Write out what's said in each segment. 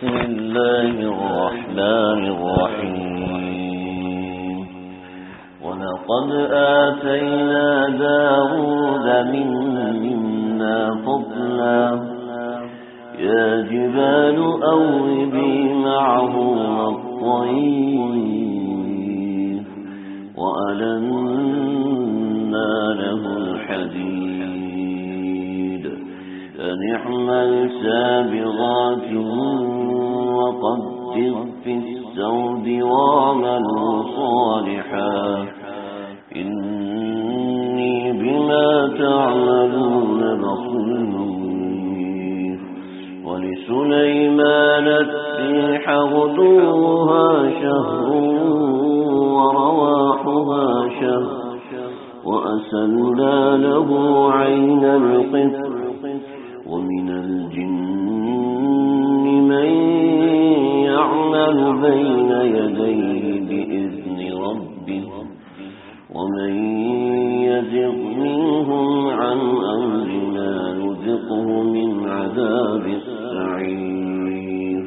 بسم الله الرحمن الرحيم ولقد آتينا داود منا فضلا يا جبال أوبي معه والطير وألنا له الحديد فنعمل سابغات وقدر في السود واعملوا صالحا إني بما تعملون بصير ولسليمان الريح غدوها شهر ورواحها شهر وأسلنا له عين القطر ومن الجن من يعمل بين يديه بإذن ربه ومن يزغ منهم عن أمرنا نذقه من عذاب السعير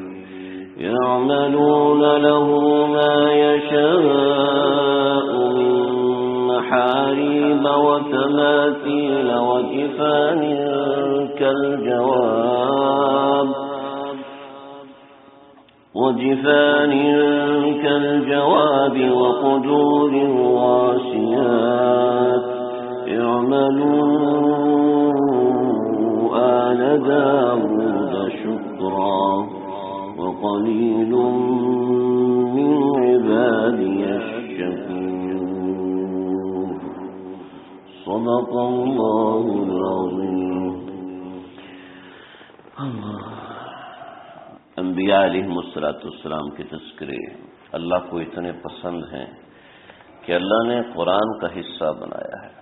يعملون له ما يشاء من محاريب وتماثيل وجفان كالجواب وقدور الراسيات اعملوا آل داود شكرا وقليل من عبادي الشكور صدق الله العظيم. انبیاء علیہ السلام کے تذکرے اللہ کو اتنے پسند ہیں کہ اللہ نے قرآن کا حصہ بنایا ہے.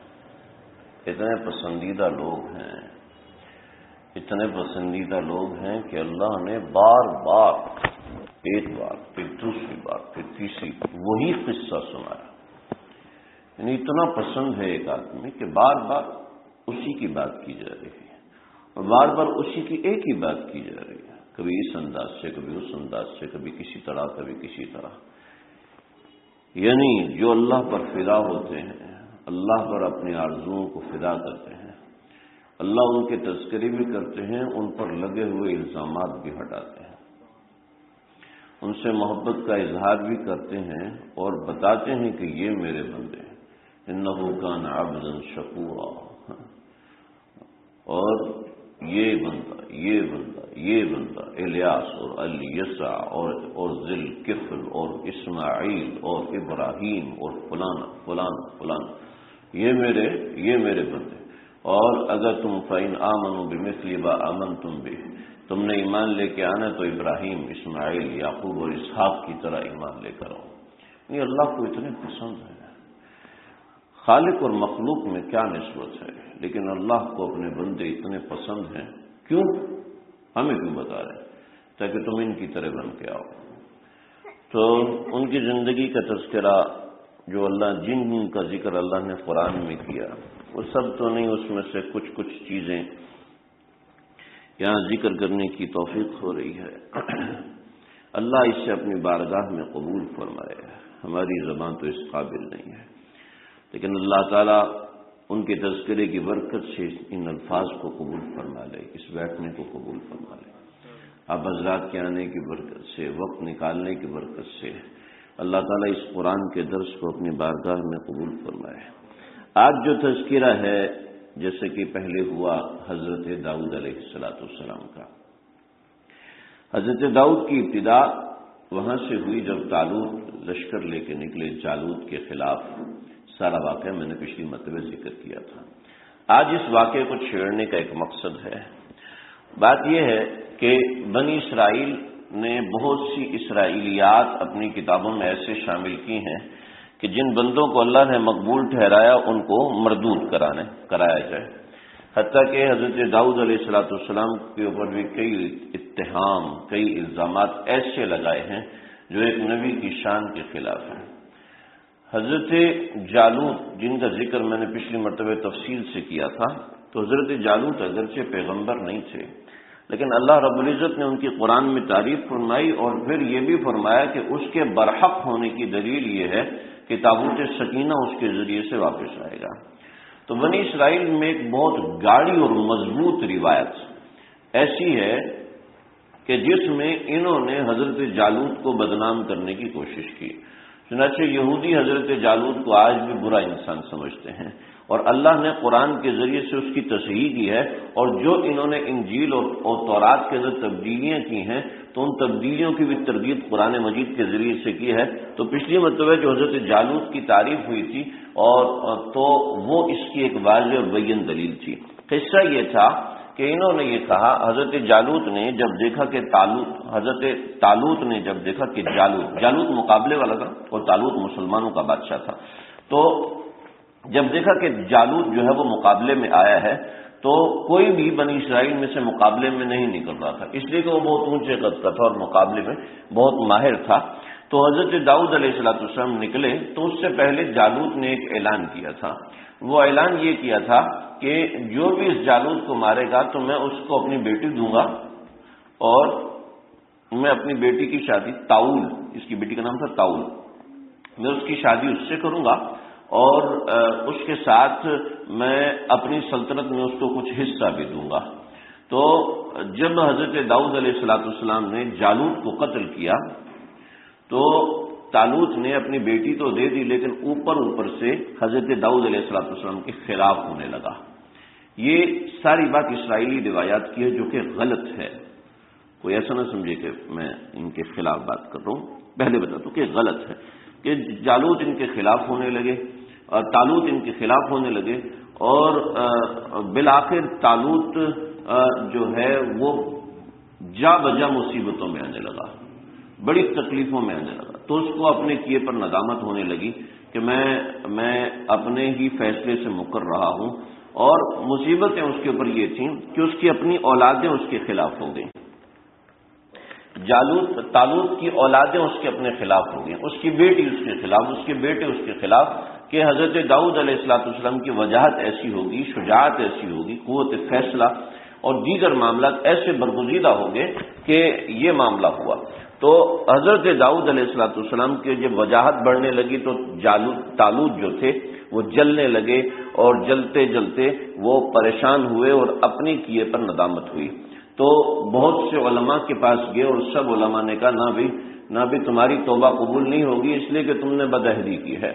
اتنے پسندیدہ لوگ ہیں کہ اللہ نے بار بار، ایک بار پھر دوسری بار پھر تیسری وہی قصہ سنایا. یعنی اتنا پسند ہے ایک آدمی کہ بار بار اسی کی بات کی جا رہی ہے اور بار بار اسی کی ایک ہی بات کی جا رہی ہے، کبھی اس انداز سے کبھی اس انداز سے، کبھی کسی طرح کبھی کسی طرح. یعنی جو اللہ پر فدا ہوتے ہیں، اللہ پر اپنی آرزوؤں کو فدا کرتے ہیں، اللہ ان کے تذکرے بھی کرتے ہیں، ان پر لگے ہوئے الزامات بھی ہٹاتے ہیں، ان سے محبت کا اظہار بھی کرتے ہیں اور بتاتے ہیں کہ یہ میرے بندے ہیں، انہ کان عبدا شکورا، اور یہ بندہ الیاس اور الیسع اور ذل کفل اور اسماعیل اور ابراہیم اور فلان یہ میرے بندے. اور اگر تم فَإِنْ آمَنُوا بِمِثْلِ مَا آمَنْتُمْ بِهِ، تم نے ایمان لے کے آنا تو ابراہیم، اسماعیل، یعقوب اور اسحاق کی طرح ایمان لے کر آؤ. یہ اللہ کو اتنے پسند ہے. خالق اور مخلوق میں کیا نسبت ہے، لیکن اللہ کو اپنے بندے اتنے پسند ہیں. کیوں؟ ہمیں کیوں بتا رہے ہیں؟ تاکہ تم ان کی طرح بن کے آؤ. تو ان کی زندگی کا تذکرہ جو اللہ، جن کا ذکر اللہ نے قرآن میں کیا، وہ سب تو نہیں، اس میں سے کچھ چیزیں یہاں ذکر کرنے کی توفیق ہو رہی ہے. اللہ اس سے اپنی بارگاہ میں قبول فرمائے. ہماری زبان تو اس قابل نہیں ہے، لیکن اللہ تعالیٰ ان کے تذکرے کی برکت سے ان الفاظ کو قبول فرما لے، اس بیٹھنے کو قبول فرما لے. آپ حضرات کے آنے کی برکت سے، وقت نکالنے کی برکت سے اللہ تعالیٰ اس قرآن کے درس کو اپنی بارگاہ میں قبول فرمائے. آج جو تذکرہ ہے، جیسے کہ پہلے ہوا حضرت داؤد علیہ السلام کا. حضرت داؤد کی ابتدا وہاں سے ہوئی جب طالوت لشکر لے کے نکلے جالوت کے خلاف. سارا واقعہ میں نے پچھلی مرتبہ ذکر کیا تھا. آج اس واقعے کو چھیڑنے کا ایک مقصد ہے. بات یہ ہے کہ بنی اسرائیل نے بہت سی اسرائیلیات اپنی کتابوں میں ایسے شامل کی ہیں کہ جن بندوں کو اللہ نے مقبول ٹھہرایا ان کو مردود کرایا جائے. حتیٰ کہ حضرت داؤد علیہ السلام کے اوپر بھی کئی اتہام، کئی الزامات ایسے لگائے ہیں جو ایک نبی کی شان کے خلاف ہیں. حضرت جالوت، جن کا ذکر میں نے پچھلی مرتبہ تفصیل سے کیا تھا، تو حضرت جالوت اگرچہ پیغمبر نہیں تھے، لیکن اللہ رب العزت نے ان کی قرآن میں تعریف فرمائی اور پھر یہ بھی فرمایا کہ اس کے برحق ہونے کی دلیل یہ ہے کہ تابوت سکینہ اس کے ذریعے سے واپس آئے گا۔ تو بنی اسرائیل میں ایک بہت گاڑی اور مضبوط روایت ایسی ہے کہ جس میں انہوں نے حضرت جالوت کو بدنام کرنے کی کوشش کی۔ چنانچہ یہودی حضرت جالوت کو آج بھی برا انسان سمجھتے ہیں، اور اللہ نے قرآن کے ذریعے سے اس کی تصحیح کی ہے، اور جو انہوں نے انجیل اور تورات کے اندر تبدیلیاں کی ہیں تو ان تبدیلیوں کی بھی تردید قرآن مجید کے ذریعے سے کی ہے۔ تو پچھلی مرتبہ جو حضرت جالوت کی تعریف ہوئی تھی اور تو وہ اس کی ایک واضح اور بین دلیل تھی۔ قصہ یہ تھا کہ انہوں نے یہ کہا، حضرت جالوت نے جب دیکھا کہ حضرت طالوت نے جب دیکھا کہ جالوت مقابلے والا تھا اور طالوت مسلمانوں کا بادشاہ تھا، تو جب دیکھا کہ جالوت جو ہے وہ مقابلے میں آیا ہے تو کوئی بھی بنی اسرائیل میں سے مقابلے میں نہیں نکل رہا تھا، اس لیے کہ وہ بہت اونچے قد کا تھا اور مقابلے میں بہت ماہر تھا۔ تو حضرت داؤد علیہ السلام نکلے تو اس سے پہلے جالوت نے ایک اعلان کیا تھا۔ وہ اعلان یہ کیا تھا کہ جو بھی اس جالوت کو مارے گا تو میں اس کو اپنی بیٹی دوں گا، اور میں اپنی بیٹی کی شادی تاؤل، اس کی بیٹی کا نام تھا تاؤل، میں اس کی شادی اس سے کروں گا، اور اس کے ساتھ میں اپنی سلطنت میں اس کو کچھ حصہ بھی دوں گا۔ تو جب حضرت داؤد علیہ السلام نے جالوت کو قتل کیا تو طالوت نے اپنی بیٹی تو دے دی، لیکن اوپر سے حضرت داؤد علیہ السلام کے خلاف ہونے لگا۔ یہ ساری بات اسرائیلی روایات کی ہے جو کہ غلط ہے، کوئی ایسا نہ سمجھے کہ میں ان کے خلاف بات کر رہا ہوں، پہلے بتا دوں کہ غلط ہے کہ جالوت ان کے خلاف ہونے لگے اور طالوت ان کے خلاف ہونے لگے، اور بالآخر طالوت جو ہے وہ جا بجا مصیبتوں میں آنے لگا، بڑی تکلیفوں میں آنے لگا۔ تو اس کو اپنے کیے پر ندامت ہونے لگی کہ میں اپنے ہی فیصلے سے مکر رہا ہوں، اور مصیبتیں اس کے اوپر یہ تھیں کہ اس کی اپنی اولادیں اس کے خلاف ہو گئیں۔ طالوت کی اولادیں اس کے اپنے خلاف ہو گئیں، اس کی بیٹی اس کے خلاف، اس کے بیٹے اس کے خلاف، کہ حضرت داؤد علیہ السلام کی وجاہت ایسی ہوگی، شجاعت ایسی ہوگی، قوت فیصلہ اور دیگر معاملات ایسے برگزیدہ ہوں گے کہ یہ معاملہ ہوا۔ تو حضرت داؤد علیہ السلام کی جب وجاہت بڑھنے لگی تو طالوت جو تھے وہ جلنے لگے، اور جلتے جلتے وہ پریشان ہوئے اور اپنے کیے پر ندامت ہوئی۔ تو بہت سے علماء کے پاس گئے اور سب علماء نے کہا نہ بھی تمہاری توبہ قبول نہیں ہوگی، اس لیے کہ تم نے بدعہدی کی ہے۔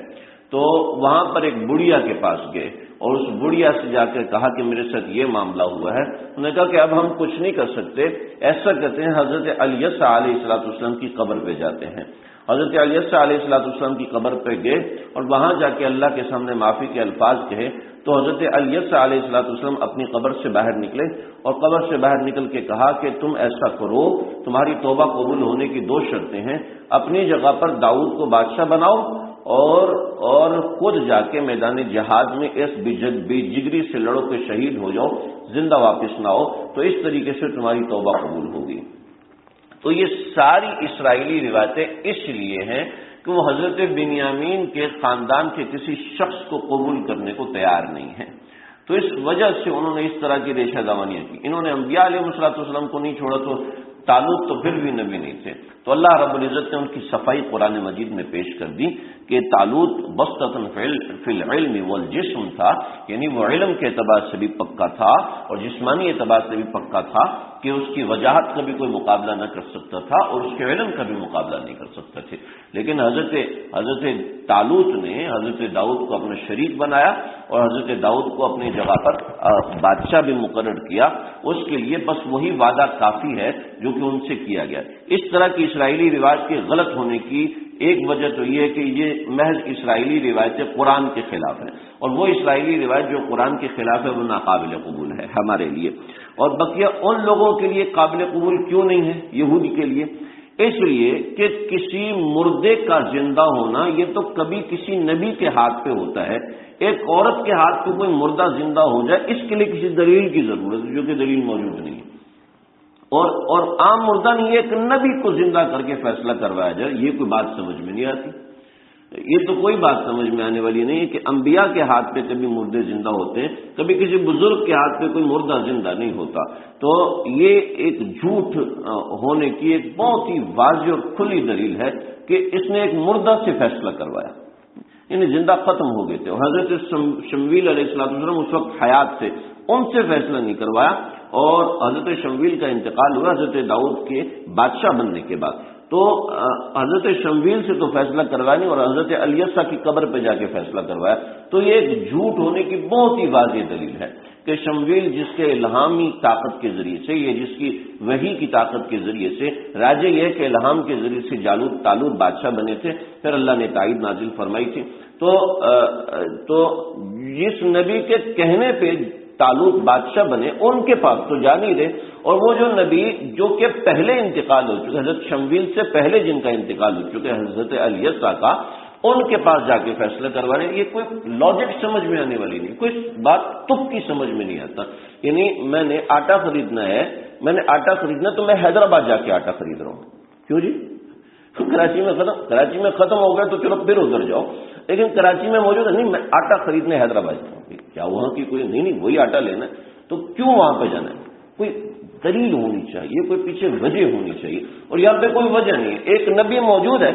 تو وہاں پر ایک بڑھیا کے پاس گئے اور اس بڑھیا سے جا کر کہا کہ میرے ساتھ یہ معاملہ ہوا ہے۔ انہوں نے کہا کہ اب ہم کچھ نہیں کر سکتے، ایسا کرتے ہیں حضرت الیسع علیہ السلام کی قبر پہ جاتے ہیں۔ حضرت الیسع علیہ السلام کی قبر پہ گئے اور وہاں جا کے اللہ کے سامنے معافی کے الفاظ کہے۔ تو حضرت الیسع علیہ السلام اپنی قبر سے باہر نکلے اور قبر سے باہر نکل کے کہا کہ تم ایسا کرو، تمہاری توبہ قبول ہونے کی 2 شرطیں ہیں، اپنی جگہ پر داؤد کو بادشاہ بناؤ اور خود جا کے میدان جہاد میں اس بے جگری سے لڑو کہ شہید ہو جاؤ، زندہ واپس نہ ہو، تو اس طریقے سے تمہاری توبہ قبول ہوگی۔ تو یہ ساری اسرائیلی روایتیں اس لیے ہیں کہ وہ حضرت بنیامین کے خاندان کے کسی شخص کو قبول کرنے کو تیار نہیں ہیں، تو اس وجہ سے انہوں نے اس طرح کی ریشہ دامانیاں کی۔ انہوں نے انبیاء علیہ السلام کو نہیں چھوڑا تو طالوت تو پھر بھی نبی نہیں تھے۔ تو اللہ رب العزت نے ان کی صفائی قرآن مجید میں پیش کر دی کہ طالوت بسطۃ فی العلم والجسم تھا، یعنی وہ علم کے اعتبار سے بھی پکا تھا اور جسمانی اعتبار سے بھی پکا تھا کہ اس کی وجاہت کا بھی کوئی مقابلہ نہ کر سکتا تھا اور اس کے علم کا بھی مقابلہ نہیں کر سکتا تھے۔ لیکن حضرت طالوت نے حضرت داؤد کو اپنا شریک بنایا اور حضرت داؤد کو اپنی جگہ پر بادشاہ بھی مقرر کیا۔ اس کے لیے بس وہی وعدہ کافی ہے جو کہ ان سے کیا گیا۔ اس طرح کی اسرائیلی روایت کے غلط ہونے کی ایک وجہ تو یہ ہے کہ یہ محض اسرائیلی روایتیں قرآن کے خلاف ہیں، اور وہ اسرائیلی روایت جو قرآن کے خلاف ہے وہ ناقابل قبول ہے ہمارے لیے، اور بقیہ ان لوگوں کے لیے قابل قبول کیوں نہیں ہے؟ یہودی کے لیے اس لیے کہ کسی مردے کا زندہ ہونا یہ تو کبھی کسی نبی کے ہاتھ پہ ہوتا ہے، ایک عورت کے ہاتھ پہ کوئی مردہ زندہ ہو جائے اس کے لیے کسی دلیل کی ضرورت ہے جو کہ دلیل موجود نہیں ہے، اور عام مردہ نہیں، ایک نبی کو زندہ کر کے فیصلہ کروایا جائے، یہ کوئی بات سمجھ میں نہیں آتی۔ یہ تو کوئی بات سمجھ میں آنے والی نہیں ہے کہ انبیاء کے ہاتھ پہ کبھی مردے زندہ ہوتے ہیں، کبھی کسی بزرگ کے ہاتھ پہ کوئی مردہ زندہ نہیں ہوتا. تو یہ ایک جھوٹ ہونے کی ایک بہت ہی واضح اور کھلی دلیل ہے کہ اس نے ایک مردہ سے فیصلہ کروایا، یعنی زندہ ختم ہو گئے تھے. حضرت شمویل علیہ السلام اس وقت حیات تھے، ان سے فیصلہ نہیں کروایا، اور حضرت شمویل کا انتقال ہوا حضرت داؤد کے بادشاہ بننے کے بعد. تو حضرت شمویل سے تو فیصلہ کروایا نہیں، اور حضرت الیسا کی قبر پہ جا کے فیصلہ کروایا. تو یہ ایک جھوٹ ہونے کی بہت ہی واضح دلیل ہے کہ شمویل جس کے الہامی طاقت کے ذریعے سے، یہ جس کی وحی کی طاقت کے ذریعے سے، راجے یہ کہ الہام کے ذریعے سے جالوت طالوت بادشاہ بنے تھے، پھر اللہ نے تائید نازل فرمائی تھی. تو جس نبی کے کہنے پہ طالوت بادشاہ بنے ان کے پاس تو جا نہیں رہے، اور وہ جو نبی جو کہ پہلے انتقال ہو چکے، حضرت شمویل سے پہلے جن کا انتقال ہو چکے حضرت الیسا کا، ان کے پاس جا کے فیصلہ کروانے، یہ کوئی لاجک سمجھ میں آنے والی نہیں، کوئی بات تک کی سمجھ میں نہیں آتا. یعنی میں نے آٹا خریدنا ہے، تو میں حیدرآباد جا کے آٹا خرید رہا ہوں. کیوں جی؟ کراچی میں ختم ہو گیا تو چلو پھر ادھر جاؤ، لیکن کراچی میں موجود ہے نہیں، میں آٹا خریدنے حیدرآباد جاؤں. کیا وہاں کی کوئی نہیں وہی آٹا لینا ہے تو کیوں وہاں پہ جانا ہے؟ کوئی دلیل ہونی چاہیے، کوئی پیچھے وجہ ہونی چاہیے، اور یہاں پہ کوئی وجہ نہیں ہے. ایک نبی موجود ہے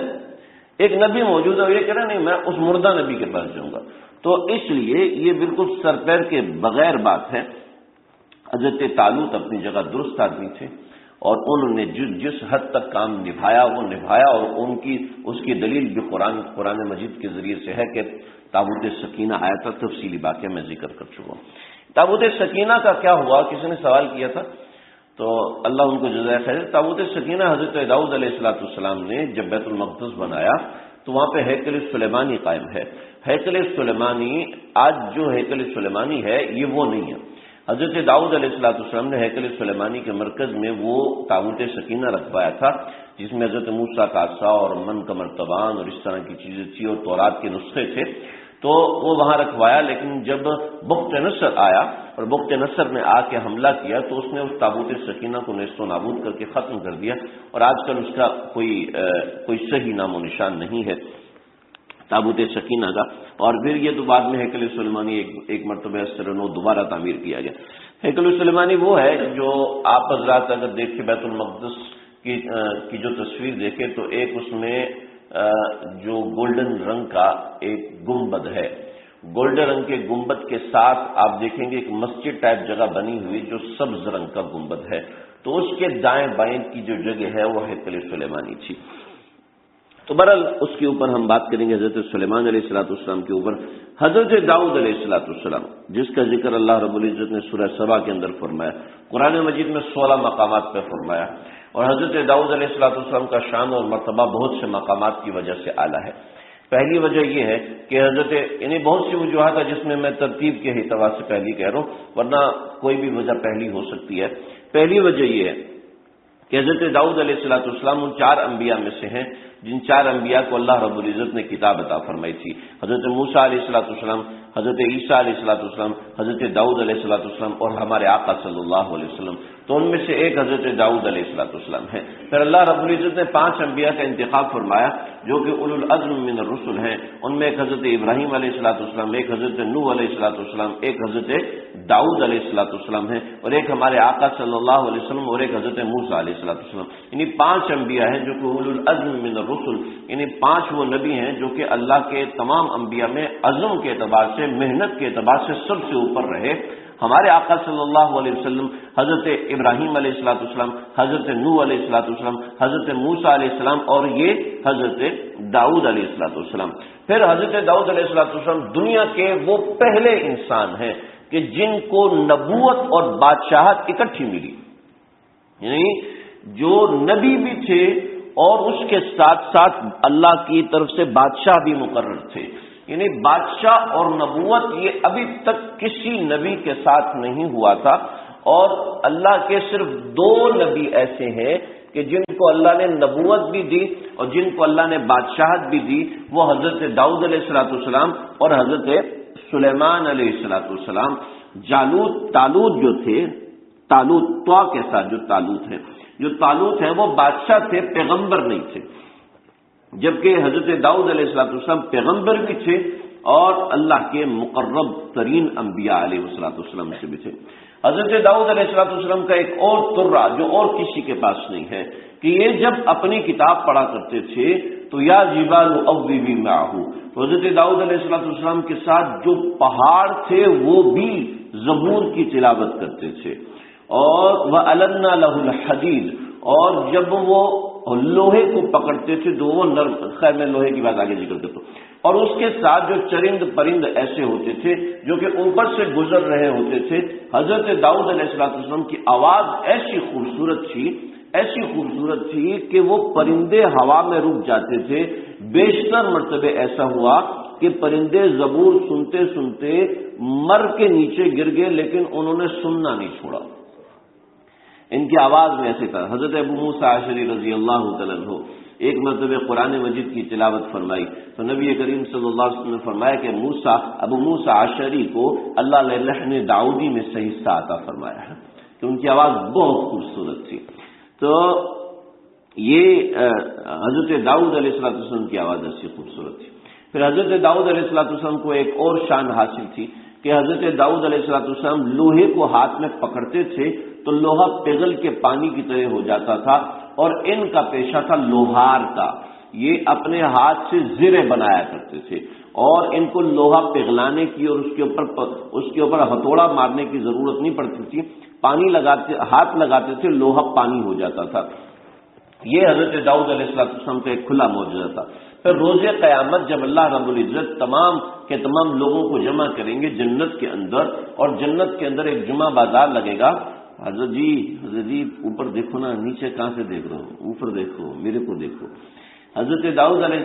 اور یہ کہہ رہا نہیں میں اس مردہ نبی کے پاس جاؤں گا. تو اس لیے یہ بالکل سر پیر کے بغیر بات ہے. حضرت طالوت اپنی جگہ درست آدمی تھے، اور انہوں نے جس حد تک کام نبھایا وہ نبھایا، اور اس کی دلیل بھی قرآن مجید کے ذریعے سے ہے کہ تابوت سکینہ آیا تھا. تفصیلی واقعہ میں ذکر کر چکا ہوں. تابوت سکینہ کا کیا ہوا، کسی نے سوال کیا تھا، تو اللہ ان کو جزائے خیر. تابوت سکینہ حضرت داؤد علیہ السلام نے جب بیت المقدس بنایا تو وہاں پہ ہیکل سلیمانی قائم ہے. ہیکل سلیمانی آج جو ہیکل سلیمانی ہے یہ وہ نہیں ہے. حضرت داؤد علیہ السلام نے ہیکل سلیمانی کے مرکز میں وہ تابوت سکینہ رکھوایا تھا، جس میں حضرت موسیٰ کا عصا اور من کا مرتبان اور اس طرح کی چیزیں تھی، اور تورات کے نسخے تھے. تو وہ وہاں رکھوایا، لیکن جب بخت نصر آیا اور بخت نصر نے آ کے حملہ کیا تو اس نے اس تابوت سکینہ کو نیست و نابود کر کے ختم کر دیا، اور آج کل اس کا کوئی صحیح نام و نشان نہیں ہے تابوت سکینہ کا. اور پھر یہ تو بعد میں ہیکل سلیمانی ایک مرتبہ استرنو دوبارہ تعمیر کیا گیا. ہیکل سلیمانی وہ ہے جو آپ حضرات اگر دیکھیں بیت المقدس کی جو تصویر دیکھیں تو ایک اس میں جو گولڈن رنگ کا ایک گنبد ہے، گولڈن رنگ کے گنبد کے ساتھ آپ دیکھیں گے ایک مسجد ٹائپ جگہ بنی ہوئی جو سبز رنگ کا گنبد ہے، تو اس کے دائیں بائیں کی جو جگہ ہے وہ ہیکل سلیمانی تھی. تو بہرحال اس کے اوپر ہم بات کریں گے حضرت سلیمان علیہ السلام کے اوپر. حضرت داؤد علیہ السلام جس کا ذکر اللہ رب العزت نے سورہ سبا کے اندر فرمایا، قرآن مجید میں 16 مقامات پہ فرمایا، اور حضرت داؤد علیہ السلام کا شان اور مرتبہ بہت سے مقامات کی وجہ سے اعلیٰ ہے. پہلی وجہ یہ ہے کہ حضرت یعنی بہت سی وجوہات ہے جس میں میں ترتیب کے اعتبار سے پہلی کہہ رہا ہوں، ورنہ کوئی بھی وجہ پہلی ہو سکتی ہے. پہلی وجہ یہ ہے کہ حضرت داؤد علیہ السلام ان 4 انبیاء میں سے ہیں جن 4 انبیاء کو اللہ رب العزت نے کتاب عطا فرمائی تھی. حضرت موسیٰ علیہ السلام، حضرت عیسیٰ علیہ السلام، حضرت داؤد علیہ السلام، اور ہمارے آقا صلی اللہ علیہ وسلم. تو ان میں سے ایک حضرت داؤد علیہ السلام ہے. پھر اللہ رب العزت نے 5 انبیاء کا انتخاب فرمایا جو کہ اولو العزم من الرسل ہیں. ان میں ایک حضرت ابراہیم علیہ السلام، ایک حضرت نوح علیہ السلام، ایک حضرت داؤد علیہ السلام ہیں، اور ایک ہمارے آقا صلی اللہ علیہ وسلم، اور ایک حضرت موسیٰ علیہ السلام. یعنی 5 انبیاء ہیں جو کہ اولو العزم من الرسل، یعنی 5 وہ نبی ہیں جو کہ اللہ کے تمام انبیاء میں عزم کے اعتبار سے، محنت کے اعتبار سے سب سے اوپر رہے. ہمارے آقا صلی اللہ علیہ وسلم حضرت ابراہیم علیہ السلام، حضرت نوح علیہ السلام، حضرت موسیٰ علیہ السلام، اور یہ حضرت داؤد علیہ السلام. پھر حضرت داؤد علیہ السلام دنیا کے وہ پہلے انسان ہیں کہ جن کو نبوت اور بادشاہت اکٹھی ملی، یعنی جو نبی بھی تھے اور اس کے ساتھ ساتھ اللہ کی طرف سے بادشاہ بھی مقرر تھے. یعنی بادشاہ اور نبوت یہ ابھی تک کسی نبی کے ساتھ نہیں ہوا تھا، اور اللہ کے صرف 2 نبی ایسے ہیں کہ جن کو اللہ نے نبوت بھی دی اور جن کو اللہ نے بادشاہت بھی دی. وہ حضرت داؤد علیہ السلام اور حضرت سلیمان علیہ السلام. طالوت جو تھے، طوا کے ساتھ جو طالوت ہے وہ بادشاہ تھے، پیغمبر نہیں تھے. جبکہ حضرت داؤد علیہ السلام پیغمبر بھی تھے اور اللہ کے مقرب ترین انبیاء علیہ السلام سے بھی تھے۔ حضرت داؤد علیہ السلام کا ایک اور ترہ جو اور کسی کے پاس نہیں ہے کہ یہ جب اپنی کتاب پڑھا کرتے تھے تو یا جبال اوبی معہ، تو حضرت داؤد علیہ السلام کے ساتھ جو پہاڑ تھے وہ بھی زبور کی تلاوت کرتے تھے، اور وَأَلَنَّا لَهُ الْحَدِيدَ، اور جب وہ لوہے کو پکڑتے تھے تو وہ نرم، خیر میں لوہے کی بات آگے ذکر کرتا ہوں، اور اس کے ساتھ جو چرند پرند ایسے ہوتے تھے جو کہ اوپر سے گزر رہے ہوتے تھے۔ حضرت داؤد علیہ السلام کی آواز ایسی خوبصورت تھی کہ وہ پرندے ہوا میں رک جاتے تھے۔ بیشتر مرتبہ ایسا ہوا کہ پرندے زبور سنتے سنتے مر کے نیچے گر گئے، لیکن انہوں نے سننا نہیں چھوڑا، ان کی آواز میں ایسے تھا۔ حضرت ابو موسیٰ اشعری رضی اللہ تعالیٰ عنہ ایک مرتبہ قرآن مجید کی تلاوت فرمائی تو نبی کریم صلی اللہ علیہ وسلم نے فرمایا کہ ابو موسیٰ اشعری کو اللہ نے لحن داؤدی میں صحیح حصہ عطا فرمایا ہے کہ ان کی آواز بہت خوبصورت تھی۔ تو یہ حضرت داؤد علیہ السلام کی آواز ایسی خوبصورت تھی۔ پھر حضرت داؤد علیہ السلام کو ایک اور شان حاصل تھی کہ حضرت داؤد علیہ السلام لوہے کو ہاتھ میں پکڑتے تھے تو لوہا پگھل کے پانی کی طرح ہو جاتا تھا، اور ان کا پیشہ تھا لوہار کا، یہ اپنے ہاتھ سے زرے بنایا کرتے تھے، اور ان کو لوہا پگھلانے کی اور اس کے اوپر ہتھوڑا مارنے کی ضرورت نہیں پڑتی تھی، ہاتھ لگاتے تھے، لوہا پانی ہو جاتا تھا۔ یہ حضرت داؤد علیہ السلام کا ایک کھلا معجزہ تھا۔ پھر روز قیامت جب اللہ رب العزت تمام کے تمام لوگوں کو جمع کریں گے جنت کے اندر، اور جنت کے اندر ایک جمعہ بازار لگے گا۔ حضرت جی اوپر دیکھو نا، نیچے کہاں سے دیکھ رہے ہو، اوپر دیکھو، میرے کو دیکھو۔ حضرت داؤد علیہ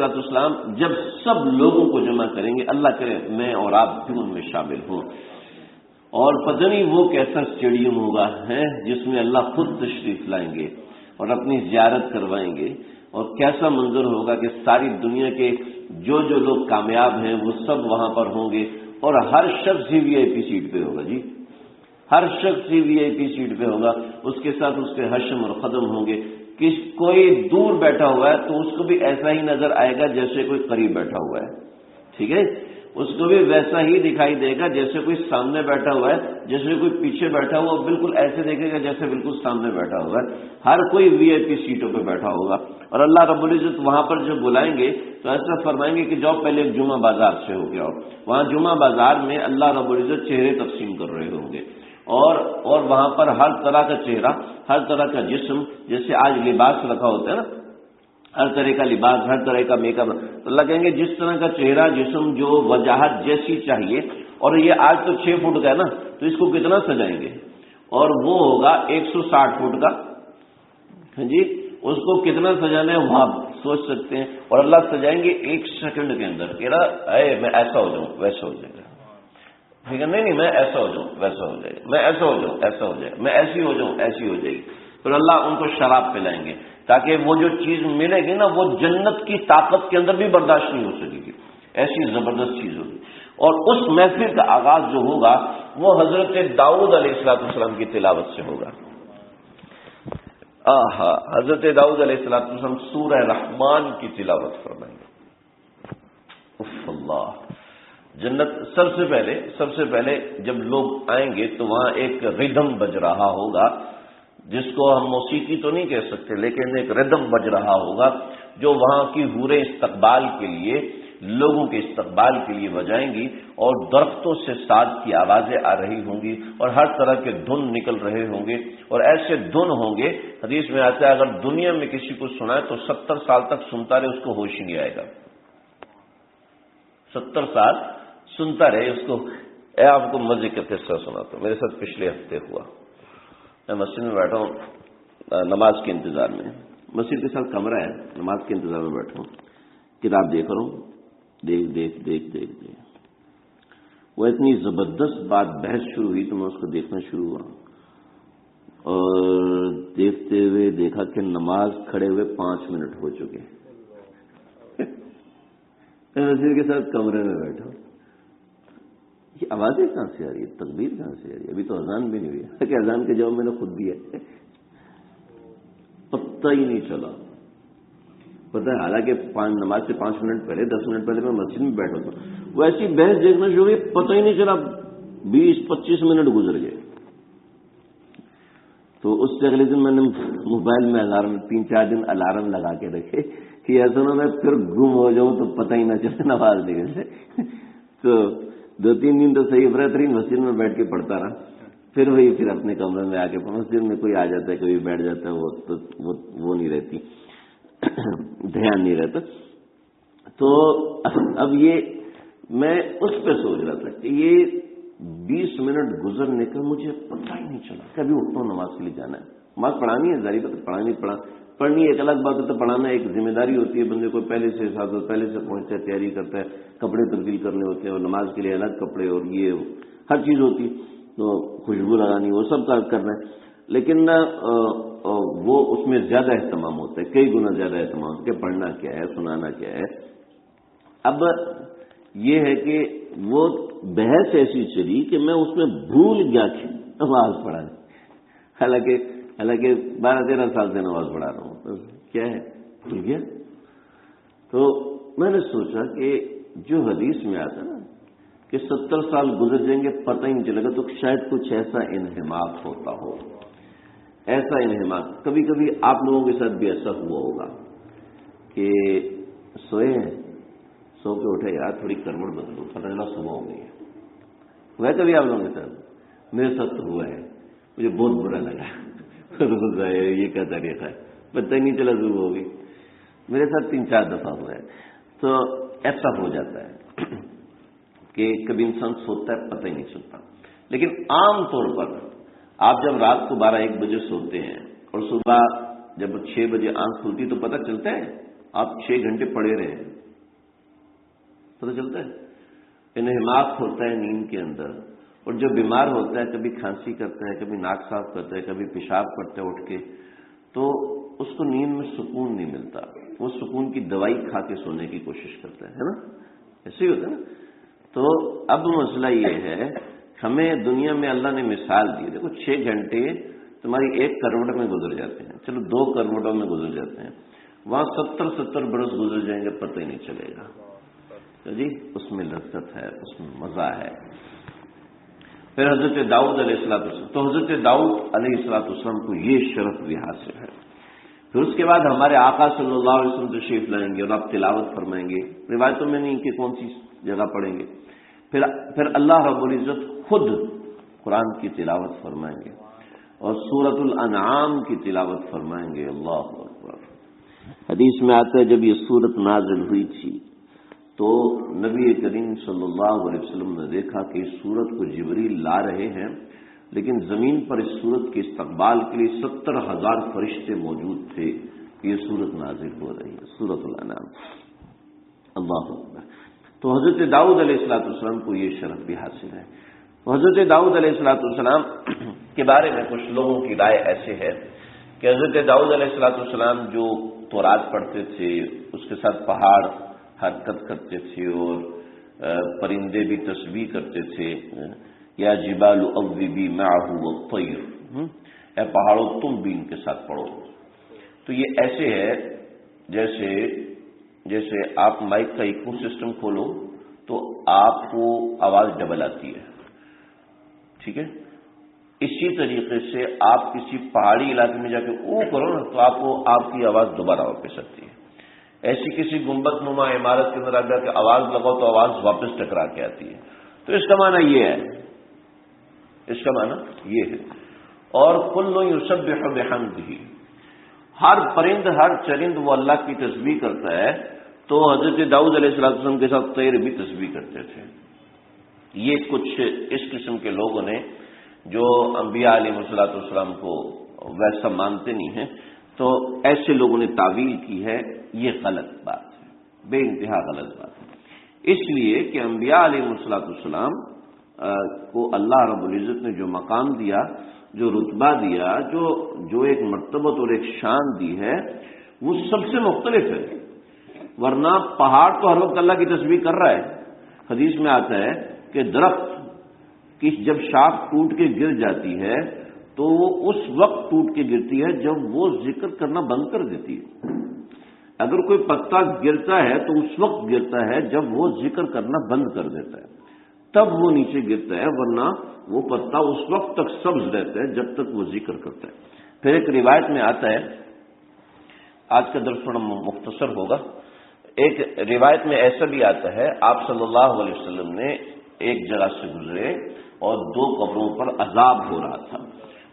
السلام جب سب لوگوں کو جمع کریں گے، اللہ کرے میں اور آپ بھی ان میں شامل ہوں، اور پتہ نہیں وہ کیسا اسٹیڈیم ہوگا ہے جس میں اللہ خود تشریف لائیں گے اور اپنی زیارت کروائیں گے، اور کیسا منظر ہوگا کہ ساری دنیا کے جو لوگ کامیاب ہیں وہ سب وہاں پر ہوں گے، اور ہر شخص ہی وی آئی پی سیٹ پہ ہوگا، جی ہر شخص ہی وی آئی پی سیٹ پہ ہوگا، اس کے ساتھ اس کے حشم اور قدم ہوں گے۔ کوئی دور بیٹھا ہوا ہے تو اس کو بھی ایسا ہی نظر آئے گا جیسے کوئی قریب بیٹھا ہوا ہے، ٹھیک ہے، اس کو بھی ویسا ہی دکھائی دے گا جیسے کوئی سامنے بیٹھا ہوا ہے، جیسے کوئی پیچھے بیٹھا ہوا بالکل ایسے دیکھے گا جیسے بالکل سامنے بیٹھا ہوا ہے۔ ہر کوئی وی آئی پی سیٹوں پہ بیٹھا ہوگا، اور اللہ رب العزت وہاں پر جب بلائیں گے تو ایسا فرمائیں گے کہ جاؤ پہلے ایک جمعہ بازار سے ہو کے آؤ۔ وہاں جمعہ بازار میں اللہ رب العزت چہرے تقسیم کر رہے ہوں گے، اور وہاں پر ہر طرح کا چہرہ، ہر طرح کا جسم، جیسے آج لباس رکھا ہوتا ہے نا، ہر طرح کا لباس، ہر طرح کا میک اپ، تو اللہ کہیں گے جس طرح کا چہرہ، جسم، جو وجاہت جیسی چاہیے، اور یہ آج تو 6 فٹ کا ہے نا، تو اس کو کتنا سجائیں گے، اور وہ ہوگا 160 فٹ کا، جی اس کو کتنا سجانا ہے وہ آپ سوچ سکتے ہیں، اور اللہ سجائیں گے 1 سیکنڈ کے اندر کہ میں ایسا ہو جاؤں ویسا ہو جائے گا، ٹھیک ہے، نہیں میں ایسا ہو جاؤں ویسا ہو جائے گا، میں ایسا ہو جاؤں ایسا ہو جائے گا، میں ایسی ہو جاؤں ایسی ہو جائے گی۔ پھر اللہ ان کو شراب پلائیں گے تاکہ وہ جو چیز ملے گی نا وہ جنت کی طاقت کے اندر بھی برداشت نہیں ہو سکے گی، ایسی زبردست چیز ہوگی۔ اور اس محفل کا آغاز جو ہوگا وہ حضرت داؤد علیہ السلام کی تلاوت سے ہوگا۔ حضرت داؤد علیہ السلام سورہ رحمان کی تلاوت فرمائیں گے۔ اللہ، جنت سب سے پہلے جب لوگ آئیں گے تو وہاں ایک ردھم بج رہا ہوگا، جس کو ہم موسیقی تو نہیں کہہ سکتے لیکن ایک ردھم بج رہا ہوگا جو وہاں کی حوریں استقبال کے لیے، لوگوں کے استقبال کے لیے بجائیں گی، اور درختوں سے ساز کی آوازیں آ رہی ہوں گی، اور ہر طرح کے دھن نکل رہے ہوں گے، اور ایسے دھن ہوں گے حدیث میں آتا ہے اگر دنیا میں کسی کو سنائے تو 70 سال تک سنتا رہے، اس کو ہوش ہی نہیں آئے گا، 70 سال سنتا رہے اس کو۔ آپ کو مزے کا قصہ سناتا ہوں، میرے ساتھ پچھلے ہفتے ہوا۔ میں مسجد میں بیٹھا ہوں نماز کے انتظار میں، مسجد کے ساتھ کمرہ ہے، نماز کے انتظار میں بیٹھا ہوں، کتاب دیکھ رہا ہوں، دیکھ وہ اتنی زبردست بات بحث شروع ہوئی تو میں اس کو دیکھنا شروع ہوا، اور دیکھتے ہوئے دیکھا کہ نماز کھڑے ہوئے 5 منٹ ہو چکے، میں مسجد کے ساتھ کمرے میں بیٹھا ہوں، یہ آوازیں کہاں سے آ رہی ہے، تکبیر کہاں سے آ رہی ہے، ابھی تو اذان بھی نہیں ہوئی ہے کہ اذان کا جواب میں نے خود دیا ہے۔ پتہ ہی نہیں چلا. پتہ ہے حالانکہ نماز سے 5 منٹ پہلے 10 منٹ پہلے میں مسجد میں بیٹھا تھا, وہ ایسی بحث دیکھنا شروع ہوئی, پتہ ہی نہیں چلا 20-25 منٹ گزر گئے. تو اس سے اگلے دن میں نے موبائل میں الارم 3-4 دن الارم لگا کے رکھے کہ ایسا نہ میں پھر گم ہو جاؤں تو پتہ ہی نہ چلے نماز دیکھنے سے. تو 2-3 دن تو صحیح بہترین مسجد میں بیٹھ کے پڑھتا رہا. پھر اپنے کمرے میں آ کے مسجد میں کوئی آ جاتا ہے, کوئی بیٹھ جاتا ہے, وہ نہیں رہتی, دھیان نہیں رہتا. تو اب یہ میں اس پہ سوچ رہا تھا کہ یہ 20 منٹ گزرنے کا مجھے پتہ ہی نہیں چلا. کبھی اٹھتا ہوں نماز کے لیے جانا ہے, نماز پڑھانی ہے, ظاہر بات پڑھنی ایک الگ بات ہے, تو پڑھانا ایک ذمہ داری ہوتی ہے بندے کو, پہلے سے پہلے سے پہنچتا ہے, تیاری کرتا ہے, کپڑے تبدیل کرنے ہوتے ہیں, اور نماز کے لیے الگ کپڑے, اور یہ ہر چیز ہوتی, تو خوشبو لگانی, وہ سب کام کرنا ہے. لیکن وہ اس میں زیادہ اہتمام ہوتا ہے, کئی گنا زیادہ اہتمام ہوتا ہے کہ پڑھنا کیا ہے, سنانا کیا ہے. اب یہ ہے کہ وہ بحث ایسی چلی کہ میں اس میں بھول گیا کہ نماز پڑھانے, حالانکہ 12-13 سال سے نماز پڑھا رہا ہوں, کیا ہے بھول گیا. تو میں نے سوچا کہ جو حدیث میں آتا نا کہ 70 سال گزر جائیں گے پتہ ہی نہیں چلے گا, تو شاید کچھ ایسا انہماک ہوتا ہو. ایسا انہماک کبھی کبھی آپ لوگوں کے ساتھ بھی ایسا ہوا ہوگا کہ سوئے ہیں, سو کے اٹھے, یار تھوڑی کروٹ بدلو, پتہ چلا صبح ہو گئی ہے. ہوا ہے کبھی آپ لوگوں کے ساتھ؟ میرے ساتھ تو ہوا ہے, مجھے بہت برا لگا. یہ کیا طریقہ ہے, پتہ ہی نہیں چلا صبح ہو گئی. میرے ساتھ 3-4 دفعہ ہوا ہے. تو ایسا ہو جاتا ہے کہ کبھی انسان سوتا ہے پتہ ہی نہیں چلتا. لیکن عام طور پر آپ جب رات کو 12-1 بجے سوتے ہیں اور صبح جب 6 بجے آنکھ کھلتی تو پتہ چلتا ہے آپ 6 گھنٹے پڑے رہے ہیں, پتہ چلتا ہے. انہماک ہوتا ہے نیند کے اندر. اور جو بیمار ہوتا ہے کبھی کھانسی کرتا ہے, کبھی ناک صاف کرتا ہے, کبھی پیشاب کرتا ہے اٹھ کے, تو اس کو نیند میں سکون نہیں ملتا. وہ سکون کی دوائی کھا کے سونے کی کوشش کرتا ہے نا, ایسے ہی ہوتا ہے نا. تو اب مسئلہ یہ ہے, ہمیں دنیا میں اللہ نے مثال دی. دیکھو 6 گھنٹے تمہاری 1 کروڑ میں گزر جاتے ہیں, چلو 2 کروڑوں میں گزر جاتے ہیں, وہاں 70 برس گزر جائیں گے پتہ ہی نہیں چلے گا. جی اس میں لذت ہے, اس میں مزہ ہے. پھر حضرت داؤد علیہ السلام, تو حضرت داؤد علیہ السلام کو یہ شرف بھی حاصل ہے. پھر اس کے بعد ہمارے آقا صلی اللہ علیہ وسلم تشریف لائیں گے اور آپ تلاوت فرمائیں گے. روایتوں میں نہیں کہ کون سی جگہ پڑھیں گے. پھر اللہ رب العزت خود قرآن کی تلاوت فرمائیں گے اور سورۃ الانعام کی تلاوت فرمائیں گے. اللہ اکبر. حدیث میں آتا ہے جب یہ سورت نازل ہوئی تھی تو نبی کریم صلی اللہ علیہ وسلم نے دیکھا کہ اس سورت کو جبریل لا رہے ہیں, لیکن زمین پر اس سورت کے استقبال کے لیے 70,000 فرشتے موجود تھے. یہ سورت نازل ہو رہی ہے, سورۃ الانعام. اللہ اکبر. تو حضرت داؤد علیہ السلام کو یہ شرف بھی حاصل ہے. حضرت داؤد علیہ السلام کے بارے میں کچھ لوگوں کی رائے ایسے ہے کہ حضرت داؤد علیہ السلام جو تورات پڑھتے تھے اس کے ساتھ پہاڑ حرکت کرتے تھے اور پرندے بھی تسبیح کرتے تھے. یا جبال اوبی معه والطير, اے پہاڑوں تم بھی ان کے ساتھ پڑھو. تو یہ ایسے ہے جیسے آپ مائک کا ایکو سسٹم کھولو تو آپ کو آواز ڈبل آتی ہے, ٹھیک ہے. اسی طریقے سے آپ کسی پہاڑی علاقے میں جا کے او کرو نا تو آپ کی آواز دوبارہ واپس آتی ہے. ایسی کسی گنبد نما عمارت کے اندر آ جا کے آواز لگاؤ تو آواز واپس ٹکرا کے آتی ہے. تو اس کا معنی یہ ہے, اس کا معنی یہ ہے. اور کل یسبح بحمدہ, ہر پرند ہر چرند وہ اللہ کی تسبیح کرتا ہے. تو حضرت داؤد علیہ السلام کے ساتھ طیر بھی تسبیح کرتے تھے. یہ کچھ اس قسم کے لوگوں نے جو انبیاء علیہ السلام کو ویسا مانتے نہیں ہیں, تو ایسے لوگوں نے تعویل کی ہے. یہ غلط بات ہے, بے انتہا غلط بات ہے. اس لیے کہ انبیاء علیہ السلام کو اللہ رب العزت نے جو مقام دیا, جو رتبہ دیا, جو ایک مرتبت اور ایک شان دی ہے, وہ سب سے مختلف ہے. ورنہ پہاڑ تو ہر وقت اللہ کی تسبیح کر رہا ہے. حدیث میں آتا ہے کہ درخت کی جب شاخ ٹوٹ کے گر جاتی ہے تو وہ اس وقت ٹوٹ کے گرتی ہے جب وہ ذکر کرنا بند کر دیتی ہے۔ اگر کوئی پتا گرتا ہے تو اس وقت گرتا ہے جب وہ ذکر کرنا بند کر دیتا ہے، تب وہ نیچے گرتا ہے، ورنہ وہ پتا اس وقت تک سبز رہتا ہے جب تک وہ ذکر کرتا ہے۔ پھر ایک روایت میں آتا ہے، آج کا درس تھوڑا مختصر ہوگا، ایک روایت میں ایسا بھی آتا ہے آپ صلی اللہ علیہ وسلم نے ایک جگہ سے گزرے اور دو قبروں پر عذاب ہو رہا تھا،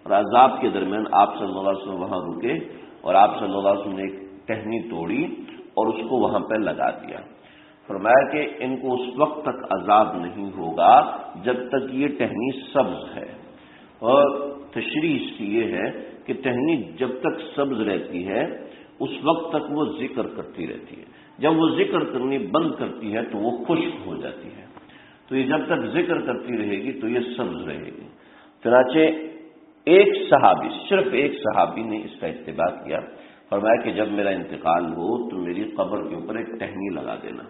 اور عذاب کے درمیان آپ صلی اللہ علیہ وسلم وہاں رکے اور آپ صلی اللہ علیہ وسلم نے ایک ٹہنی توڑی اور اس کو وہاں پہ لگا دیا۔ فرمایا کہ ان کو اس وقت تک عذاب نہیں ہوگا جب تک یہ ٹہنی سبز ہے، اور تشریح اس کی یہ ہے کہ ٹہنی جب تک سبز رہتی ہے اس وقت تک وہ ذکر کرتی رہتی ہے، جب وہ ذکر کرنی بند کرتی ہے تو وہ خشک ہو جاتی ہے، تو یہ جب تک ذکر کرتی رہے گی تو یہ سبز رہے گی۔ چنانچہ ایک صحابی، صرف ایک صحابی نے اس کا اتباع کیا، فرمایا کہ جب میرا انتقال ہو تو میری قبر کے اوپر ایک ٹہنی لگا دینا،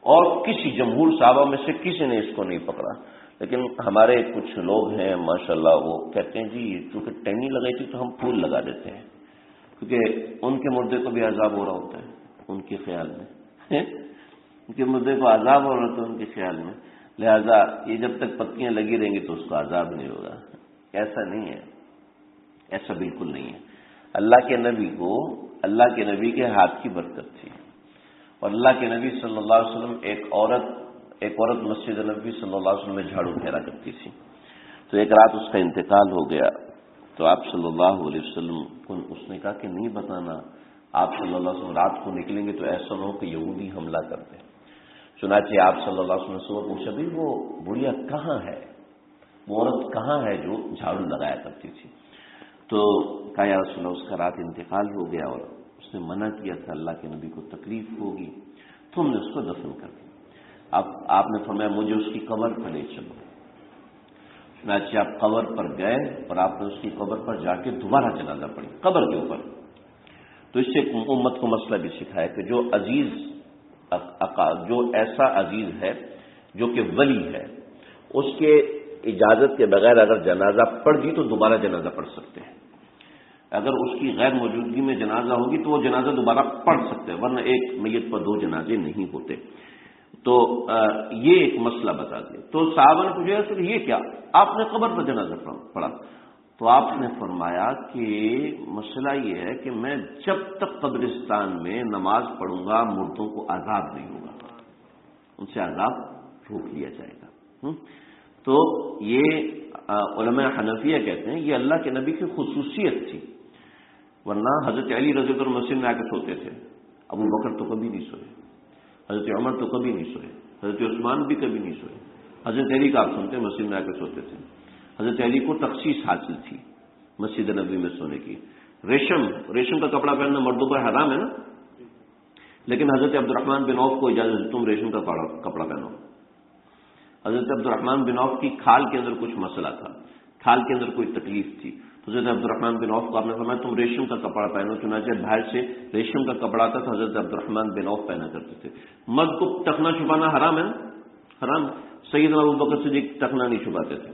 اور کسی جمہور صحابہ میں سے کسی نے اس کو نہیں پکڑا، لیکن ہمارے کچھ لوگ ہیں ماشاءاللہ وہ کہتے ہیں جی چونکہ ٹہنی لگائی تھی تو ہم پھول لگا دیتے ہیں، کیونکہ ان کے مردے کو بھی عذاب ہو رہا ہوتا ہے ان کے خیال میں، ان کے مردے کو عذاب ہو رہا ہوتا ہے ان کے خیال میں، لہذا یہ جب تک پتیاں لگی رہیں گی تو اس کو عذاب نہیں ہوگا۔ ایسا نہیں ہے، ایسا بالکل نہیں ہے۔ اللہ کے نبی کو، اللہ کے نبی کے ہاتھ کی برکت تھی، اور اللہ کے نبی صلی اللہ علیہ وسلم ایک عورت مسجد نبی صلی اللہ علیہ وسلم میں جھاڑو پھیرا کرتی تھی، تو ایک رات اس کا انتقال ہو گیا، تو آپ صلی اللہ علیہ وسلم کو اس نے کہا کہ نہیں بتانا، آپ صلی اللہ علیہ وسلم رات کو نکلیں گے تو ایسا نہ ہو کہ یہودی حملہ کر دیں۔ چنانچہ آپ صلی اللہ علیہ وسلم نے صبح پوچھا بھی وہ بڑھیا کہاں ہے، وہ عورت کہاں ہے جو جھاڑو لگایا کرتی تھی؟ تو کہا یا رسول اللہ اس کا رات انتقال ہو گیا اور اس نے منع کیا تھا اللہ کے نبی کو تکلیف ہوگی، تو ہم نے اس کو دفن کر دیا۔ آپ نے فرمایا مجھے اس کی قبر پر لے چلو، چنانچہ آپ قبر پر گئے اور آپ نے اس کی قبر پر جا کے دوبارہ جنازہ پڑھی قبر کے اوپر۔ تو اس سے امت کو مسئلہ بھی سکھایا کہ جو ایسا عزیز ہے جو کہ ولی ہے، اس کے اجازت کے بغیر اگر جنازہ پڑھ دی تو دوبارہ جنازہ پڑھ سکتے ہیں، اگر اس کی غیر موجودگی میں جنازہ ہوگی تو وہ جنازہ دوبارہ پڑھ سکتے ہیں، ورنہ ایک میت پر دو جنازے نہیں ہوتے۔ تو یہ ایک مسئلہ بتا دیا۔ تو صحابہ نے پوچھا سر یہ کیا، آپ نے قبر پر جنازہ پڑھا؟ تو آپ نے فرمایا کہ مسئلہ یہ ہے کہ میں جب تک قبرستان میں نماز پڑھوں گا مردوں کو عذاب نہیں ہوگا، ان سے عذاب روک لیا جائے گا۔ تو یہ علماء حنفیہ کہتے ہیں یہ اللہ کے نبی کی خصوصیت تھی، ورنہ حضرت علی رضی اللہ عنہ مسجد میں آ کے سوتے تھے، ابو بکر تو کبھی نہیں سوئے، حضرت عمر تو کبھی نہیں سوئے، حضرت عثمان بھی کبھی نہیں سوئے، حضرت علی کا آپ سنتے ہیں مسجد میں آ کے سوتے تھے، حضرت علی کو تخصیص حاصل تھی مسجد نبوی میں سونے کی۔ ریشم کا کپڑا پہننا مردوں پر حرام ہے نا، لیکن حضرت عبد الرحمن بن عوف کو اجازت ہے تم ریشم کا کپڑا پہنو۔ حضرت عبد الرحمن بن عوف کی کھال کے اندر کچھ مسئلہ تھا، کھال کے اندر کوئی تکلیف تھی، تو حضرت عبد الرحمن بن عوف کو آپ نے فرمایا تم ریشم کا کپڑا پہنو، چنانچہ باہر سے ریشم کا کپڑا آتا تھا، حضرت عبد الرحمن بن عوف پہنا کرتے تھے۔ مرد کو ٹخنا چھپانا حرام ہے نا، حرام۔ سیدنا ابو بکر صدیق ٹخنا نہیں چھپاتے تھے،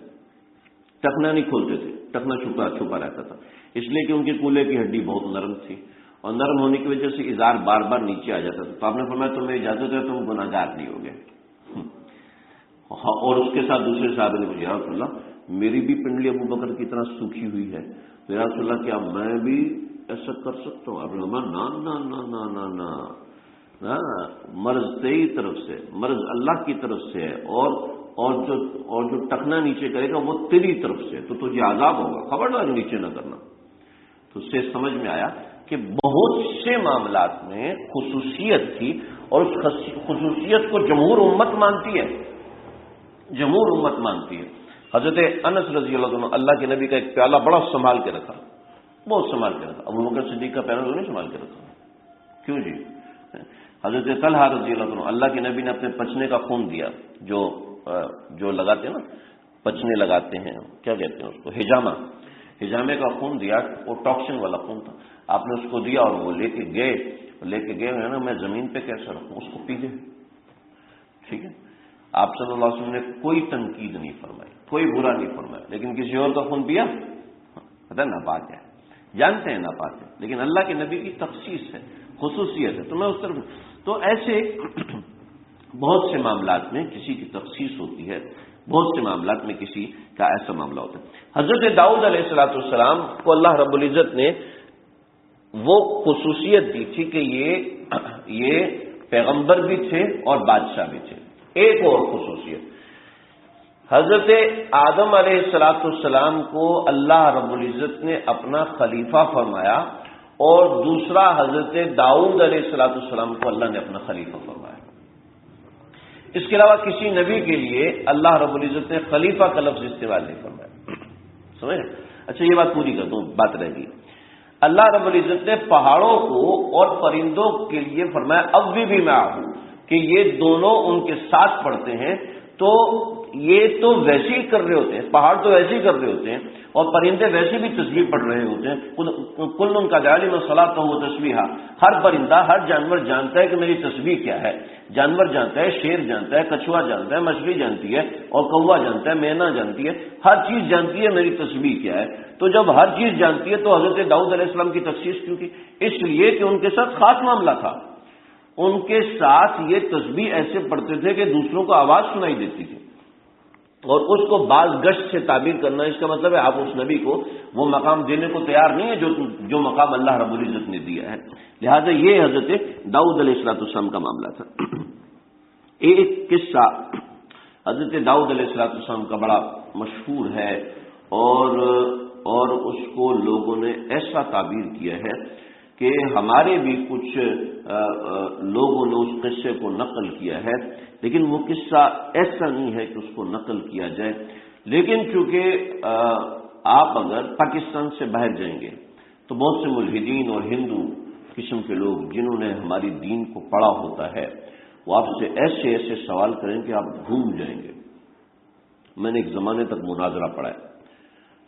ٹخنا نہیں کھولتے تھے، ٹخنا چھپا رہتا تھا، اس لیے کہ ان کے کولے کی ہڈی بہت نرم تھی، اور نرم ہونے کی وجہ سے اظہار بار بار نیچے آ جاتا تھا۔ تو آپ نے فرمایا تمہیں اجازت ہے تم گناہگار نہیں ہوگے۔ اور اس کے ساتھ دوسرے صحابہ نے پوچھا یا رسول اللہ میری بھی پنڈلی ابو بکر کی طرح سوکھی ہوئی ہے، تو یا رسول اللہ کیا میں بھی ایسا کر سکتا ہوں؟ آپ نے فرمایا نا نا نا نا نا نا نا، مرض تیری طرف سے، مرض اللہ کی طرف سے ہے، اور جو ٹکنا نیچے کرے گا وہ تیری طرف سے، تو تجھے عذاب ہوگا، خبردار نیچے نہ کرنا۔ تو اس سے سمجھ میں آیا کہ بہت سے معاملات میں خصوصیت تھی، اور اس خصوصیت کو جمہور امت مانتی ہے، جمہور امت مانتی ہے۔ حضرت انس رضی اللہ عنہ اللہ کے نبی کا ایک پیالہ بڑا سنبھال کے رکھا، بہت سنبھال کے رکھا، ابو بکر صدیق کا پیالہ تو نہیں سنبھال کے رکھا، کیوں جی؟ حضرت طلحہ رضی اللہ عنہ اللہ کے نبی نے اپنے پچنے کا خون دیا، جو لگاتے ہیں نا، پچنے لگاتے ہیں، کیا کہتے ہیں اس کو، ہجامے کا خون دیا، وہ ٹاکسن والا خون تھا، آپ نے اس کو دیا اور وہ لے کے گئے نا، میں زمین پہ کیسے رکھوں، اس کو پی گئے، ٹھیک ہے۔ آپ صلی اللہ علیہ وسلم نے کوئی تنقید نہیں فرمائی، کوئی برا نہیں فرمایا، لیکن کسی اور کا خون پیا پتہ ناپاک ہے، جانتے ہیں ناپاک ہے، لیکن اللہ کے نبی کی تخصیص ہے، خصوصیت ہے، تو میں اس طرف تو ایسے بہت سے معاملات میں کسی کی تخصیص ہوتی ہے، بہت سے معاملات میں کسی کا ایسا معاملہ ہوتا ہے۔ حضرت داؤد علیہ السلام کو اللہ رب العزت نے وہ خصوصیت دی تھی کہ یہ پیغمبر بھی تھے اور بادشاہ بھی تھے۔ ایک اور خصوصیت، حضرت آدم علیہ السلام کو اللہ رب العزت نے اپنا خلیفہ فرمایا، اور دوسرا حضرت داؤد علیہ السلام کو اللہ نے اپنا خلیفہ فرمایا۔ اس کے علاوہ کسی نبی کے لیے اللہ رب العزت نے خلیفہ کا لفظ استعمال نہیں فرمایا، سمجھ؟ اچھا یہ بات پوری کر دوں، بات رہ گئی۔ اللہ رب العزت نے پہاڑوں کو اور پرندوں کے لیے فرمایا اب بھی میں آؤں، کہ یہ دونوں ان کے ساتھ پڑھتے ہیں، تو یہ تو ویسے ہی کر رہے ہوتے ہیں، پہاڑ تو ویسے ہی کر رہے ہوتے ہیں، اور پرندے ویسے بھی تسبیح پڑھ رہے ہوتے ہیں۔ کل ان کا جعلم صلاۃ و تسبیحا، ہر پرندہ ہر جانور جانتا ہے کہ میری تسبیح کیا ہے، جانور جانتا ہے، شیر جانتا ہے، کچھوا جانتا ہے، مچھلی جانتی ہے، اور کوا جانتا ہے، مینا جانتی ہے، ہر چیز جانتی ہے میری تسبیح کیا ہے۔ تو جب ہر چیز جانتی ہے تو حضرت داؤد علیہ السلام کی تخصیص کیوں کی؟ اس لیے کہ ان کے ساتھ خاص معاملہ تھا، ان کے ساتھ یہ تسبیح ایسے پڑھتے تھے کہ دوسروں کو آواز سنائی دیتی تھی، اور اس کو بعض گشت سے تعبیر کرنا، اس کا مطلب ہے آپ اس نبی کو وہ مقام دینے کو تیار نہیں ہے جو مقام اللہ رب العزت نے دیا ہے۔ لہذا یہ حضرت داؤد علیہ السلام کا معاملہ تھا۔ ایک قصہ حضرت داؤد علیہ السلام کا بڑا مشہور ہے، اور اس کو لوگوں نے ایسا تعبیر کیا ہے کہ ہمارے بھی کچھ لوگوں نے اس قصے کو نقل کیا ہے، لیکن وہ قصہ ایسا نہیں ہے کہ اس کو نقل کیا جائے۔ لیکن چونکہ آپ اگر پاکستان سے باہر جائیں گے تو بہت سے ملحدین اور ہندو قسم کے لوگ جنہوں نے ہماری دین کو پڑھا ہوتا ہے، وہ آپ سے ایسے ایسے سوال کریں کہ آپ گھوم جائیں گے۔ میں نے ایک زمانے تک مناظرہ پڑھا ہے،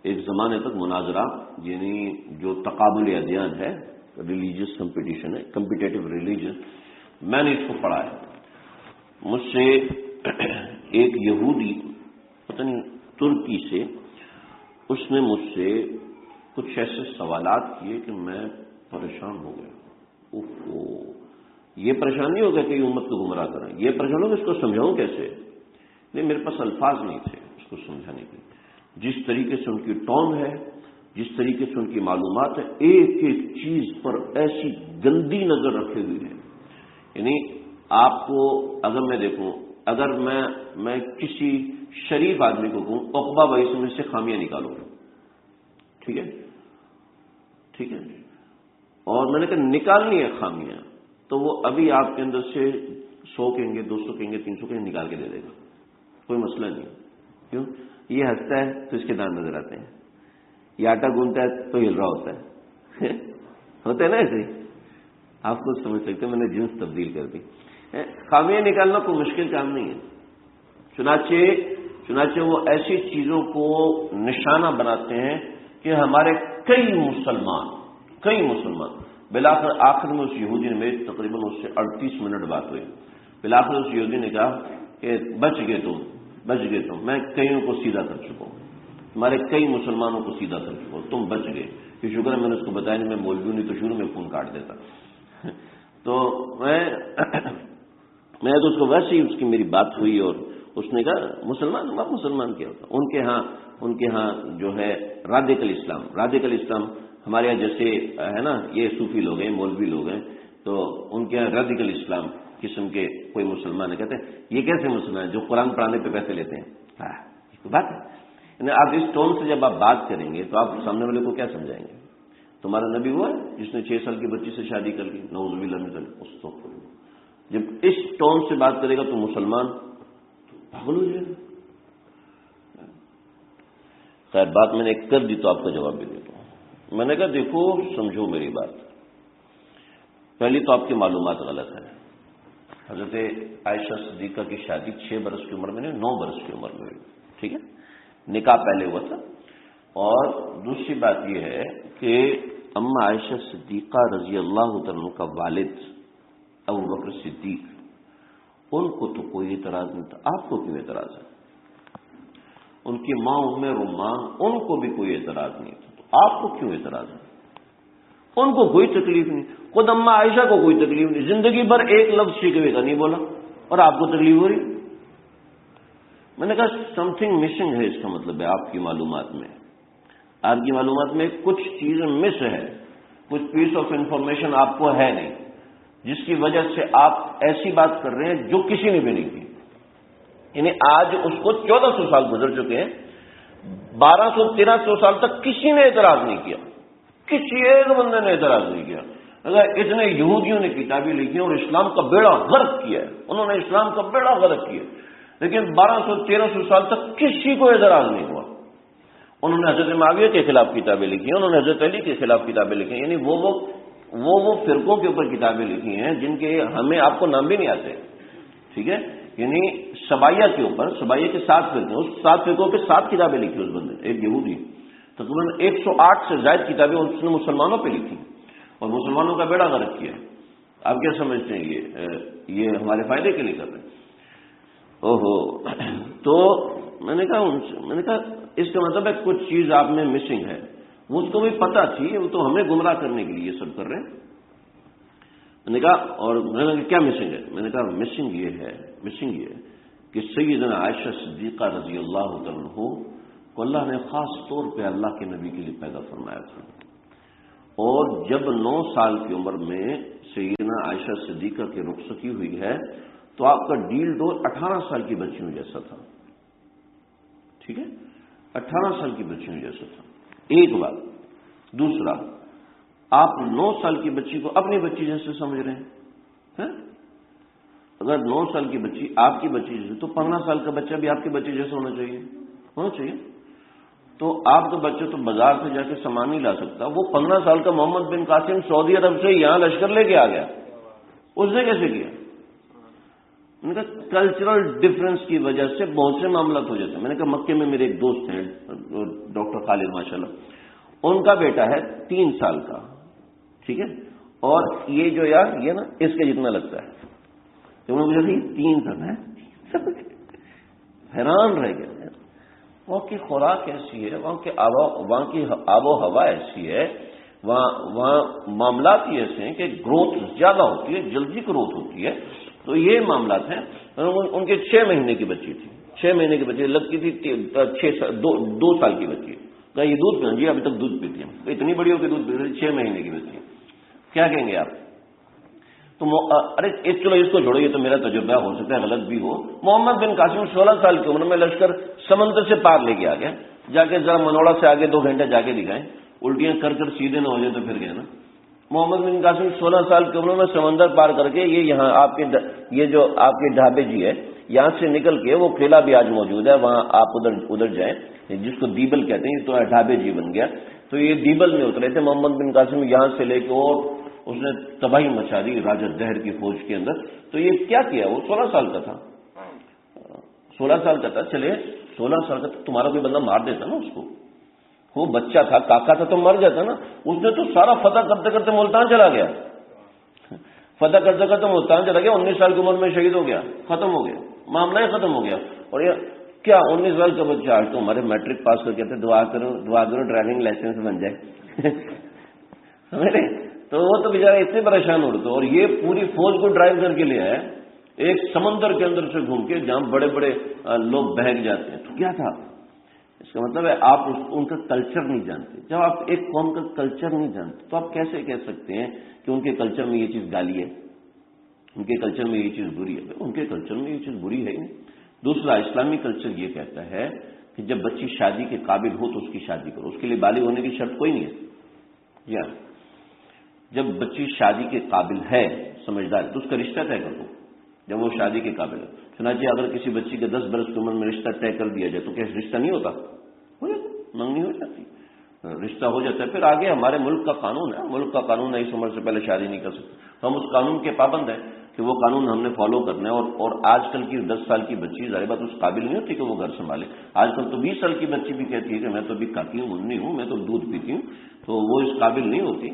ایک زمانے تک مناظرہ، یعنی جو تقابل ادیان ہے، ریلیجیس کمپٹیشن ہے، کمپٹیٹو ریلیجن، میں نے اس کو پڑھا ہے۔ مجھ سے ایک یہودی پتہ نہیں ترکی سے، اس نے مجھ سے کچھ ایسے سوالات کیے کہ میں پریشان ہو گیا۔ یہ پریشان نہیں ہو گیا کہ یہ امت کو گمراہ کریں، یہ پریشان ہو گیا اس کو سمجھاؤں کیسے؟ نہیں، میرے پاس الفاظ نہیں تھے اس کو سمجھانے کے۔ جس طریقے سے ان کی ٹون ہے، جس طریقے سے ان کی معلومات ہے، ایک ایک چیز پر ایسی گندی نظر رکھے ہوئی ہے، یعنی آپ کو اگر میں دیکھوں، اگر میں کسی شریف آدمی کو کہوں عقبہ بھائی سے مجھ سے خامیاں نکالو، ٹھیک ہے ٹھیک ہے، اور میں نے کہا نکالنی ہے خامیاں، تو وہ ابھی آپ کے اندر سے 100 کہیں گے، 200 کہیں گے، 300 کہیں گے، نکال کے دے دے گا، کوئی مسئلہ نہیں ہے۔ کیوں؟ یہ ہنستا ہے تو اس کے دانت نظر آتے ہیں، یہ آٹا گوندتا ہے تو ہل رہا ہوتا ہے ہوتا ہے نا ایسے ہی، آپ کو سمجھ سکتے ہیں، میں نے جنس تبدیل کر دی۔ خامیاں نکالنا کوئی مشکل کام نہیں ہے، چنانچہ وہ ایسی چیزوں کو نشانہ بناتے ہیں کہ ہمارے کئی مسلمان بالآخر آخر میں اس یہودی نے میری تقریباً اس سے 38 منٹ بات ہوئی، بالآخر اس یہودی نے کہا کہ بچ گئے تم، میں کئیوں کو سیدھا کر چکا ہوں، تمہارے کئی مسلمانوں کو سیدھا کر چکا ہوں، تم بچ گئے، یہ شکر ہے میں نے اس کو بتایا نہیں، میں مولوی نہیں تو شروع میں فون کاٹ دیتا۔ تو میں تو اس کو ویسے ہی اس کی میری بات ہوئی، اور اس نے کہا مسلمان کیا ہوتا؟ ان کے ہاں جو ہے رادیکل اسلام، ہمارے یہاں جیسے ہے نا یہ صوفی لوگ ہیں، مولوی لوگ ہیں، تو ان کے یہاں رادیکل اسلام قسم کے کوئی مسلمان ہے، کہتے ہیں یہ کیسے مسلمان ہے جو قرآن پڑھانے پہ پیسے لیتے ہیں؟ یہ بات ہے، یعنی آپ اس ٹون سے جب آپ بات کریں گے تو آپ سامنے والے کو کیا سمجھائیں گے؟ تمہارا نبی ہوا ہے جس نے 6 سال کی بچی سے شادی کر لی، نعوذ باللہ من ذالک۔ جب اس ٹون سے بات کرے گا تو مسلمان پاگل ہو جائے گا۔ خیر بات میں نے ایک کر دی تو آپ کا جواب بھی دیتا ہوں۔ میں نے کہا دیکھو سمجھو میری بات، پہلی تو آپ کی معلومات غلط ہے۔ حضرت عائشہ صدیقہ کی شادی 6 برس کی عمر میں نہیں، 9 برس کی عمر میں ہوئی، ٹھیک ہے، نکاح پہلے ہوا تھا۔ اور دوسری بات یہ ہے کہ اما عائشہ صدیقہ رضی اللہ عنہ کا والد ابو بکر صدیق، ان کو تو کوئی اعتراض نہیں تھا، آپ کو کیوں اعتراض ہے؟ ان کی ماں ام رومان، ان کو بھی کوئی اعتراض نہیں تھا، تو آپ کو کیوں اعتراض ہے؟ ان کو کوئی تکلیف نہیں، خود اماں عائشہ کو کوئی تکلیف نہیں، زندگی بھر ایک لفظ شکوے کا نہیں بولا، اور آپ کو تکلیف ہو رہی۔ میں نے کہا سم تھنگ مسنگ ہے، اس کا مطلب ہے آپ کی معلومات میں، آپ کی معلومات میں کچھ چیزیں مس ہے، کچھ پیس آف انفارمیشن آپ کو ہے نہیں، جس کی وجہ سے آپ ایسی بات کر رہے ہیں جو کسی نے بھی نہیں کی۔ یعنی آج اس کو 1400 سال گزر چکے ہیں، 1200-1300 سال تک کسی نے اعتراض نہیں کیا، کسی ایک بندے نے اعتراض نہیں کیا۔ اگر اتنے یہودیوں نے کتابیں لکھی اور اسلام کا بیڑا غرق کیا ہے، انہوں نے اسلام کا بیڑا غرق کیا، لیکن 1200-1300 سال تک کسی کو اعتراض نہیں ہوا۔ انہوں نے حضرت معاویہ کے خلاف کتابیں لکھی ہیں، انہوں نے حضرت علی کے خلاف کتابیں لکھی ہیں، یعنی وہ فرقوں کے اوپر کتابیں لکھی ہیں جن کے ہمیں آپ کو نام بھی نہیں آتے، ٹھیک ہے؟ یعنی سبائیہ کے اوپر، سبائیہ کے 7 فرقے، اس 7 فرقوں کے 7 کتابیں لکھی اس بندے، ایک یہودی، تقریباً 108 سے زائد کتابیں اس نے مسلمانوں پہ لکھی اور مسلمانوں کا بیڑا غرق کیا۔ آپ کیا سمجھتے ہیں یہ ہمارے فائدے کے لیے کر رہے ہیں؟ اوہو، تو میں نے کہا اس کا مطلب ہے کچھ چیز آپ میں مسنگ ہے، وہ اس کو بھی پتا تھی، وہ تو ہمیں گمراہ کرنے کے لیے یہ سب کر رہے ہیں۔ میں نے کہا اور میں نے کہا کیا مسنگ ہے؟ میں نے کہا مسنگ یہ ہے کہ سیدنا عائشہ صدیقہ رضی اللہ عنہ کو اللہ نے خاص طور پہ اللہ کے نبی کے لیے پیدا فرمایا تھا، اور جب 9 سال کی عمر میں سیدنا عائشہ صدیقہ کی رخصتی ہوئی ہے تو آپ کا ڈیل ڈور 18 سال کی بچیوں جیسا تھا، ٹھیک ہے؟ 18 سال کی بچیوں جیسا تھا، ایک بات۔ دوسرا، آپ 9 سال کی بچی کو اپنی بچی جیسے سمجھ رہے ہیں؟ اگر 9 سال کی بچی آپ کی بچی جیسے، تو 15 سال کا بچہ بھی آپ کے بچے جیسا ہونا چاہیے۔ تو آپ کا بچہ تو بازار سے جا کے سامان نہیں لا سکتا، وہ 15 سال کا محمد بن قاسم سعودی عرب سے یہاں لشکر لے کے آ گیا، اس نے کیسے کیا؟ میں نے کہا کلچرل ڈفرنس کی وجہ سے بہت سے معاملات ہو جاتے ہیں۔ میں نے کہا مکے میں میرے ایک دوست ہیں ڈاکٹر خالد ماشاءاللہ، ان کا بیٹا ہے 3 سال کا، ٹھیک ہے؟ اور یہ جو یہ نا اس کے جتنا لگتا ہے، تو مجھے 3 سال ہے، حیران رہ گیا۔ وہاں کی خوراک ایسی ہے، وہاں کی آب و ہوا ایسی ہے، وہاں معاملات ہی ایسے ہیں کہ گروتھ زیادہ ہوتی ہے، جلدی گروتھ ہوتی ہے۔ تو یہ معاملات ہیں۔ ان کے 6 مہینے کی بچی تھی، 6 مہینے کی بچی لگتی تھی 2 سال کی بچی، کہا یہ دودھ پییں جی، ابھی تک دودھ پیتی ہیں، اتنی بڑی ہو کے دودھ پیتی، 6 مہینے کی بچی، کیا کہیں گے آپ؟ تو ارے چلو اس کو چھوڑو، یہ تو میرا تجربہ ہو سکتا ہے غلط بھی ہو۔ محمد بن قاسم 16 سال کی عمر میں لشکر سمندر سے پار لے کے آ گیا، جا کے ذرا منوڑا سے آگے 2 گھنٹے جا کے دکھائیں، الٹیاں کر سیدھے نہ ہو جائے تو پھر گئے نا۔ محمد بن قاسم 16 سال کی عمر میں سمندر پار کر کے یہاں یہ جو آپ کے ڈھابے جی ہے، یہاں سے نکل کے وہ قلعہ بھی آج موجود ہے، وہاں آپ ادھر جائیں، جس کو دیبل کہتے ہیں، تو ڈھابے جی بن گیا۔ تو یہ دیبل میں اترے تھے محمد بن قاسم، یہاں سے لے کے اور اس نے تباہی مچا دی راجہ دہر کی فوج کے اندر۔ تو یہ کیا کیا؟ وہ 16 سال کا تھا، 16 سال کا تھا، چلے 16 سال کا تمہارا کوئی بندہ مار دیتا نا اس کو، وہ بچہ تھا، کاکا تھا تو مر جاتا نا۔ اس نے تو سارا فتح کرتے کرتے ملتان چلا گیا، فتح کرتے کرتے ملتان چلا گیا، 19 سال کی عمر میں شہید ہو گیا، ختم ہو گیا، معاملہ ہی ختم ہو گیا۔ اور یہ کیا 19 سال کا بچہ آج تو ہمارے میٹرک پاس کر کے کہتے دعا کرو ڈرائیونگ لائسنس بن جائے، سمجھ رہے؟ تو وہ تو بیچارہ اتنے پریشان ہو رہے تھے، اور یہ پوری فوج کو ڈرائیو کر کے لے آیا ایک سمندر کے اندر سے گھوم کے، جہاں بڑے بڑے لوگ بہگ جاتے ہیں۔ تو کیا تھا؟ اس کا مطلب ہے آپ ان کا کلچر نہیں جانتے۔ جب آپ ایک قوم کا کلچر نہیں جانتے تو آپ کیسے کہہ سکتے ہیں کہ ان کے کلچر میں یہ چیز گالی ہے، ان کے کلچر میں یہ چیز بری ہے؟ ان کے کلچر میں یہ چیز بری ہے ہی نہیں۔ دوسرا، اسلامی کلچر یہ کہتا ہے کہ جب بچی شادی کے قابل ہو تو اس کی شادی کرو، اس کے لیے بالغ ہونے کی شرط کوئی نہیں ہے۔ یا جب بچی شادی کے قابل ہے، سمجھدار، تو اس کا رشتہ طے کر دو جب وہ شادی کے قابل ہے۔ چنانچہ اگر کسی بچی کے 10 برس کی عمر میں رشتہ طے کر دیا جائے تو کیا رشتہ نہیں ہوتا؟ ہو جاتا، منگنی ہو جاتی، رشتہ ہو جاتا ہے۔ پھر آگے ہمارے ملک کا قانون ہے، ملک کا قانون ہے اس عمر سے پہلے شادی نہیں کر سکتے، ہم اس قانون کے پابند ہیں کہ وہ قانون ہم نے فالو کرنا ہے۔ اور آج کل کی 10 سال کی بچی ظاہر بات اس قابل نہیں ہوتی کہ وہ گھر سنبھالے۔ آج کل تو 20 سال کی بچی بھی کہتی ہے کہ میں تو ابھی کاکی ہوں، منی ہوں، میں تو دودھ پیتی ہوں، تو وہ اس قابل نہیں ہوتی،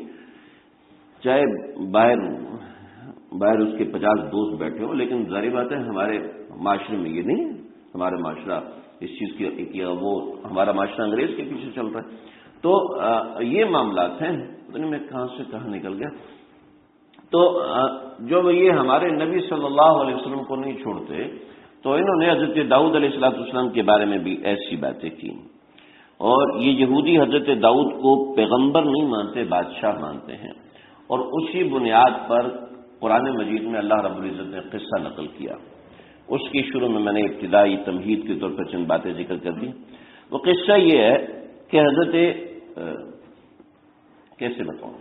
چاہے باہر اس کے 50 دوست بیٹھے ہو۔ لیکن ظاہر بات ہے ہمارے معاشرے میں یہ نہیں ہے، ہمارا معاشرہ اس چیز کی وہ ہمارا معاشرہ انگریز کے پیچھے چل رہا ہے۔ تو یہ معاملات ہیں، میں کہاں سے کہاں نکل گیا۔ تو جو یہ ہمارے نبی صلی اللہ علیہ وسلم کو نہیں چھوڑتے، تو انہوں نے حضرت داؤد علیہ السلام کے بارے میں بھی ایسی باتیں کی، اور یہ یہودی حضرت داؤد کو پیغمبر نہیں مانتے، بادشاہ مانتے ہیں، اور اسی بنیاد پر قرآن مجید میں اللہ رب العزت نے قصہ نقل کیا۔ اس کی شروع میں نے ابتدائی تمہید کے طور پر چند باتیں ذکر کر دی۔ وہ قصہ یہ ہے کہ حضرت کیسے بتاؤں،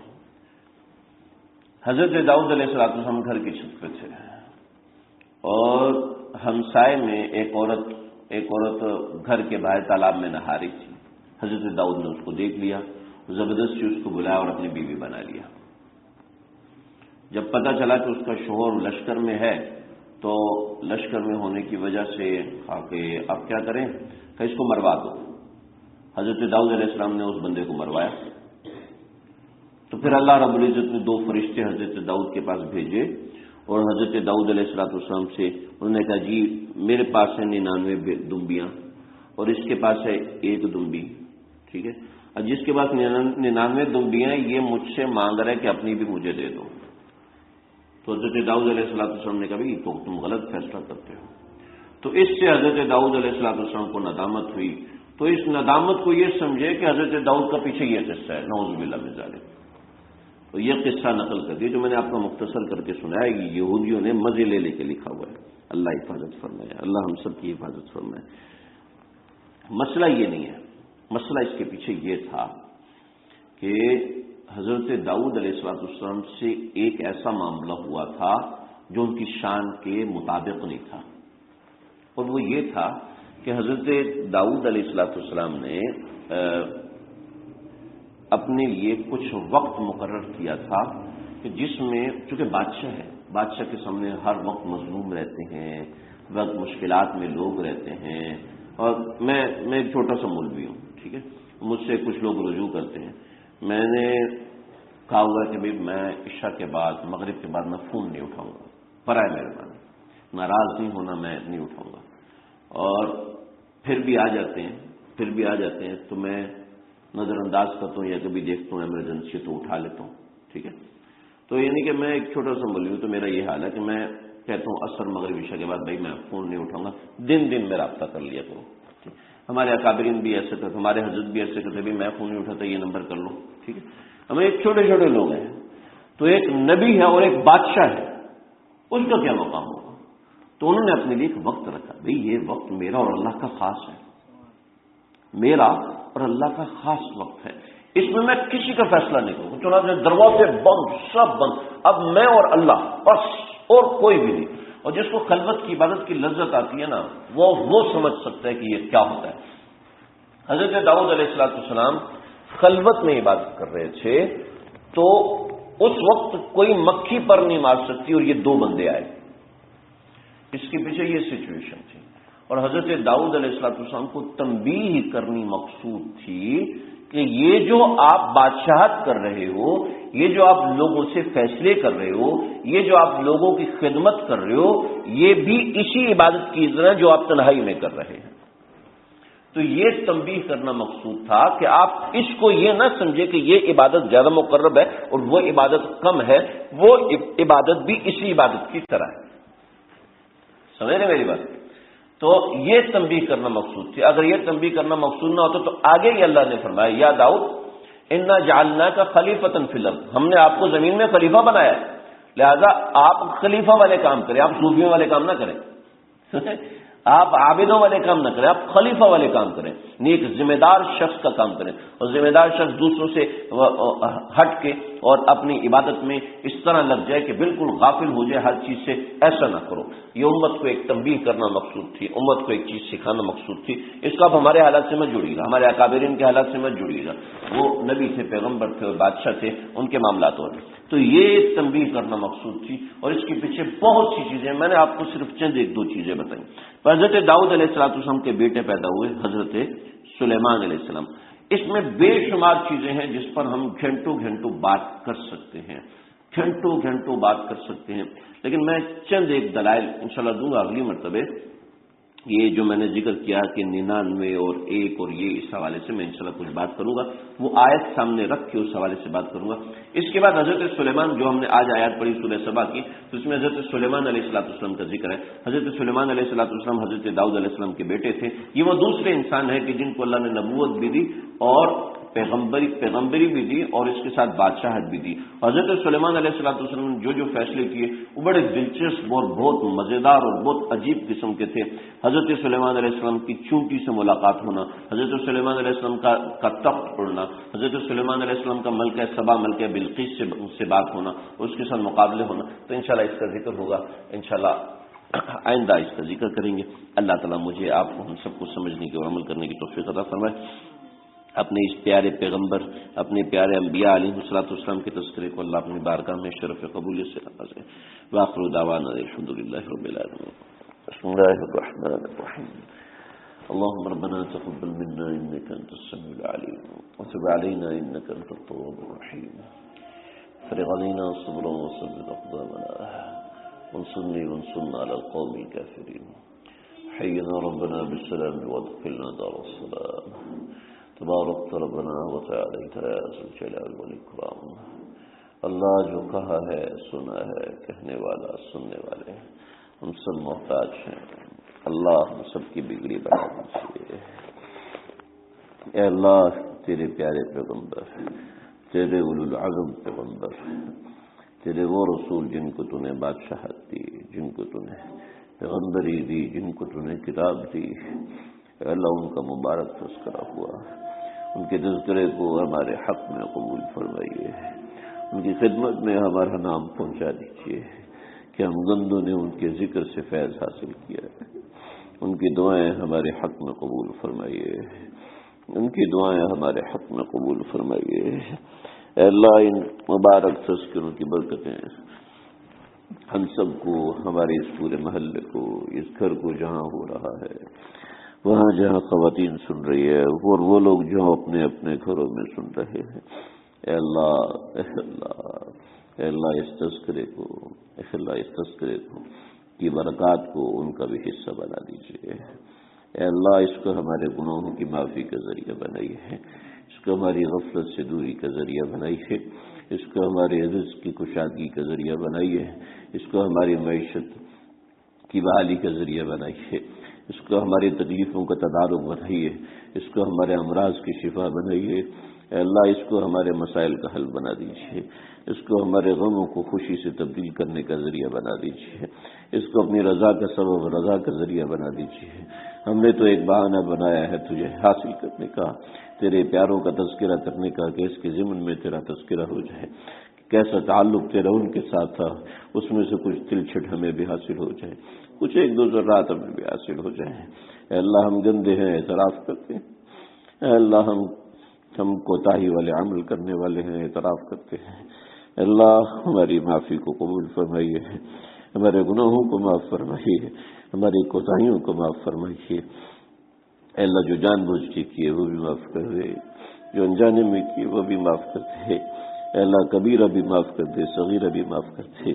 حضرت داؤد علیہ السلام گھر کی چھت پہ تھے، اور ہمسائے میں ایک عورت گھر کے باہر تالاب میں نہا رہی تھی۔ حضرت داؤد نے اس کو دیکھ لیا، زبردستی اس کو بلایا اور اپنی بیوی بنا لیا۔ جب پتہ چلا کہ اس کا شوہر لشکر میں ہے، تو لشکر میں ہونے کی وجہ سے کہا کہ اب کیا کریں، کہ اس کو مروا دو۔ حضرت داؤد علیہ السلام نے اس بندے کو مروایا۔ تو پھر اللہ رب العزت نے 2 فرشتے حضرت داؤد کے پاس بھیجے، اور حضرت داؤد علیہ السلام سے انہوں نے کہا جی میرے پاس ہے 99 دمبیاں، اور اس کے پاس ہے 1 دمبی، ٹھیک ہے، اور جس کے پاس 99 دمبیاں یہ مجھ سے مانگ رہے کہ اپنی بھی مجھے دے دو۔ تو حضرت داؤد علیہ السلام نے کہا بھائی تو تم غلط فیصلہ کرتے ہو۔ تو اس سے حضرت داؤد علیہ السلام کو ندامت ہوئی۔ تو اس ندامت کو یہ سمجھے کہ حضرت داؤد کا پیچھے یہ قصہ ہے، نعوذ باللہ من ذالک۔ تو یہ قصہ نقل کر دیا جو میں نے آپ کو مختصر کر کے سنایا، یہ یہودیوں نے مزے لے لے کے لکھا ہوا ہے۔ اللہ حفاظت فرمائے، اللہ ہم سب کی حفاظت فرمائے۔ مسئلہ یہ نہیں ہے، مسئلہ اس کے پیچھے یہ تھا کہ حضرت داؤد علیہ السلام سے ایک ایسا معاملہ ہوا تھا جو ان کی شان کے مطابق نہیں تھا، اور وہ یہ تھا کہ حضرت داؤد علیہ السلام نے اپنے لیے کچھ وقت مقرر کیا تھا کہ جس میں چونکہ بادشاہ ہے، بادشاہ کے سامنے ہر وقت مظلوم رہتے ہیں، وقت مشکلات میں لوگ رہتے ہیں، اور میں ایک چھوٹا سا مولوی ہوں، ٹھیک ہے، مجھ سے کچھ لوگ رجوع کرتے ہیں۔ میں نے کہا ہوا کہ بھائی میں عشاء کے بعد مغرب کے بعد میں فون نہیں اٹھاؤں گا، برائے مہربانی، ناراض نہیں ہونا، میں نہیں اٹھاؤں گا، اور پھر بھی آ جاتے ہیں تو میں نظر انداز کرتا ہوں یا کبھی دیکھتا ہوں ایمرجنسی تو اٹھا لیتا ہوں، ٹھیک ہے۔ تو یعنی کہ میں ایک چھوٹا سا مولوی ہوں، تو میرا یہ حال ہے کہ میں کہتا ہوں عصر مغرب عشاء کے بعد بھائی میں فون نہیں اٹھاؤں گا، دن میں رابطہ کر لیا کرو۔ ہمارے اکابرین بھی ایسے کرتے، ہمارے حضرت بھی ایسے کرتے، بھائی میں فون نہیں اٹھاتا یہ نمبر کر لو، ٹھیک ہے۔ ہمیں ایک چھوٹے لوگ ہیں، تو ایک نبی ہے اور ایک بادشاہ ہے، اس کا کیا مقام ہوگا؟ تو انہوں نے اپنے لیے ایک وقت رکھا، بھائی یہ وقت میرا اور اللہ کا خاص ہے، میرا اور اللہ کا خاص وقت ہے، اس میں کسی کا فیصلہ نہیں کروں گا۔ چنانچہ دروازے بند، سب بند، اب میں اور اللہ بس، اور کوئی بھی نہیں۔ اور جس کو خلوت کی عبادت کی لذت آتی ہے نا، وہ سمجھ سکتا ہے کہ یہ کیا ہوتا ہے۔ حضرت داؤد علیہ السلام خلوت میں عبادت کر رہے تھے، تو اس وقت کوئی مکھی پر نہیں مار سکتی، اور یہ 2 بندے آئے، اس کے پیچھے یہ سچویشن تھی۔ اور حضرت داؤد علیہ السلام کو تنبیہ کرنی مقصود تھی کہ یہ جو آپ بادشاہت کر رہے ہو، یہ جو آپ لوگوں سے فیصلے کر رہے ہو، یہ جو آپ لوگوں کی خدمت کر رہے ہو، یہ بھی اسی عبادت کی طرح جو آپ تنہائی میں کر رہے ہیں۔ تو یہ تنبیہ کرنا مقصود تھا کہ آپ اس کو یہ نہ سمجھے کہ یہ عبادت زیادہ مقرب ہے اور وہ عبادت کم ہے، وہ عبادت بھی اسی عبادت کی طرح ہے۔ سمجھ رہے میری بات؟ تو یہ تنبیہ کرنا مقصود تھی۔ اگر یہ تنبیہ کرنا مقصود نہ ہوتا تو آگے ہی اللہ نے فرمایا یا داؤد انا جعلناک خلیفۃ فی الارض، ہم نے آپ کو زمین میں خلیفہ بنایا ہے، لہذا آپ خلیفہ والے کام کریں، آپ صوفیوں والے کام نہ کریں، آپ عابدوں والے کام نہ کریں، آپ خلیفہ والے کام کریں، نیک ذمہ دار شخص کا کام کریں، اور ذمہ دار شخص دوسروں سے ہٹ کے اور اپنی عبادت میں اس طرح لگ جائے کہ بالکل غافل ہو جائے ہر چیز سے، ایسا نہ کرو۔ یہ امت کو ایک تنبیہ کرنا مقصود تھی، امت کو ایک چیز سکھانا مقصود تھی۔ اس کو آپ ہمارے حالات سے مت جوڑیے گا، ہمارے اکابرین کے حالات سے مت جوڑیے گا، وہ نبی تھے، پیغمبر تھے اور بادشاہ تھے، ان کے معاملات اور تو یہ تنبیہ کرنا مقصود تھی۔ اور اس کے پیچھے بہت سی چیزیں، میں نے آپ کو صرف چند 1-2 چیزیں بتائیں۔ حضرت داؤد علیہ السلام کے بیٹے پیدا ہوئے حضرت سلیمان علیہ السلام، اس میں بے شمار چیزیں ہیں جس پر ہم گھنٹوں بات کر سکتے ہیں، گھنٹوں بات کر سکتے ہیں، لیکن میں چند 1 دلائل انشاءاللہ دوں گا اگلی مرتبہ، یہ جو میں نے ذکر کیا کہ 99 اور 1 اور یہ اس حوالے سے میں انشاءاللہ کچھ بات کروں گا، وہ آیت سامنے رکھ کے اس حوالے سے بات کروں گا۔ اس کے بعد حضرت سلیمان، جو ہم نے آج آیات پڑھی سورہ سبا کی، تو اس میں حضرت سلیمان علیہ السلام کا ذکر ہے۔ حضرت سلیمان علیہ السلام حضرت داؤد علیہ السلام کے بیٹے تھے۔ یہ وہ دوسرے انسان ہیں کہ جن کو اللہ نے نبوت بھی دی اور پیغمبری بھی دی اور اس کے ساتھ بادشاہت بھی دی۔ حضرت سلیمان علیہ السلام نے جو فیصلے کیے وہ بڑے دلچسپ اور بہت مزیدار اور بہت عجیب قسم کے تھے۔ حضرت سلیمان علیہ السلام کی چونٹی سے ملاقات ہونا، حضرت سلیمان علیہ السلام کا تخت اڑنا، حضرت سلیمان علیہ السلام کا ملکہ سبا ملکہ بلقیس سے بات ہونا، اس کے ساتھ مقابلے ہونا، تو انشاءاللہ اس کا ذکر ہوگا۔ انشاءاللہ آئندہ اس کا ذکر کریں گے۔ اللہ تعالیٰ مجھے آپ کو ہم سب کو سمجھنے کی اور عمل کرنے کی توفیق عطا فرمائے۔ اپنے اس پیارے پیغمبر، اپنے پیارے انبیاء علیہ السلام کے تذکرے کو اللہ اپنی بارگاہ میں شرف قبولیت سے نوازے۔ وآخر دعوانا الحمد للہ رب العالمین۔ بسم اللہ الرحمن الرحیم۔ اللهم ربنا تقبل منا انك انت السميع العليم وتب علينا انك انت التواب الرحيم فرغ علينا صبرا وثبت اقدامنا وانصرنا على القوم الكافرين حينا ربنا بالسلام وادخلنا دار السلام تبارک ربنا وتعالیت یا ذو الجلال والاکرام۔ اللہ جو کہا ہے سنا ہے، کہنے والا سننے والے، ہم سب محتاج ہیں۔ اللہ ہم سب کی بگڑی بنا دیجیے۔ اے اللہ تیرے پیارے پیغمبر، تیرے اولو العزم پیغمبر، تیرے وہ رسول جن کو تو نے بادشاہت دی، جن کو تو نے پیغمبری دی، جن کو تو نے کتاب دی، اے اللہ ان کا مبارک تذکرہ ہوا، ان کے تذکرے کو ہمارے حق میں قبول فرمائیے، ان کی خدمت میں ہمارا نام پہنچا دیجیے کہ ہم گندوں نے ان کے ذکر سے فیض حاصل کیا ہے۔ ان کی دعائیں ہمارے حق میں قبول فرمائیے، ان کی دعائیں ہمارے حق میں قبول فرمائیے۔ اے اللہ ان مبارک تذکروں کی برکتیں ہم سب کو، ہمارے اس پورے محلے کو، اس گھر کو جہاں ہو رہا ہے، وہاں جہاں خواتین سن رہی ہے اور وہ لوگ جو اپنے اپنے گھروں میں سن رہے ہیں، اے اللہ اے اللہ اے اللہ اس تذکرے کو، اے اللہ اس تذکرے کو کی برکات کو ان کا بھی حصہ بنا دیجیے۔ اے اللہ اس کو ہمارے گناہوں کی معافی کا ذریعہ بنائیے، اس کو ہماری غفلت سے دوری کا ذریعہ بنائیے، اس کو ہمارے رزق کی کشادگی کا ذریعہ بنائیے، اس کو ہماری معیشت کی بحالی کا ذریعہ بنائیے، اس کو ہماری تکلیفوں کا تدارک بنائیے، اس کو ہمارے امراض کی شفا بنائیے۔ اے اللہ اس کو ہمارے مسائل کا حل بنا دیجیے، اس کو ہمارے غموں کو خوشی سے تبدیل کرنے کا ذریعہ بنا دیجیے، اس کو اپنی رضا کا سبب رضا کا ذریعہ بنا دیجیے۔ ہم نے تو ایک بہانہ بنایا ہے تجھے حاصل کرنے کا، تیرے پیاروں کا تذکرہ کرنے کا، کہ اس کے ضمن میں تیرا تذکرہ ہو جائے، کیسا تعلق تیرا ان کے ساتھ تھا، اس میں سے کچھ تلچھٹ ہمیں بھی حاصل ہو جائے، کچھ ایک دو ذرات ہمیں بھی حاصل ہو جائے۔ اے اللہ ہم گندے ہیں، اعتراف کرتے ہیں، اے اللہ ہم کوتاہی والے عمل کرنے والے ہیں، اعتراف کرتے ہیں۔ اے اللہ ہماری معافی کو قبول فرمائیے، ہمارے گناہوں کو معاف فرمائیے، ہماری کوتاہیوں کو معاف فرمائیے۔ اے اللہ جو جان بوجھ کے کیے وہ بھی معاف کر دے، جو انجانے میں کیے وہ بھی معاف کر دے۔ اے اللہ کبیرہ بھی معاف کر دے، صغیرہ بھی معاف کر دے،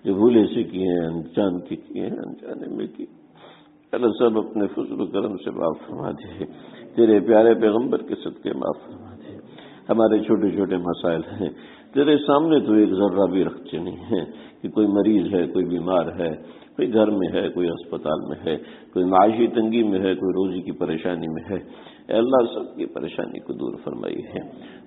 جو بھولے سے کیے ہیں، انجان کے کیے ہیں، انجانے میں کیے، اللہ سب اپنے فضل و کرم سے معاف فرما دے، تیرے پیارے پیغمبر کے صدقے معاف فرما دے۔ ہمارے چھوٹے چھوٹے مسائل ہیں، تیرے سامنے تو ایک ذرہ بھی رکھتے نہیں ہیں، کہ کوئی مریض ہے، کوئی بیمار ہے، کوئی گھر میں ہے، کوئی اسپتال میں ہے، کوئی معاشی تنگی میں ہے، کوئی روزی کی پریشانی میں ہے۔ اے اللہ سب کی پریشانی کو دور فرمائیے،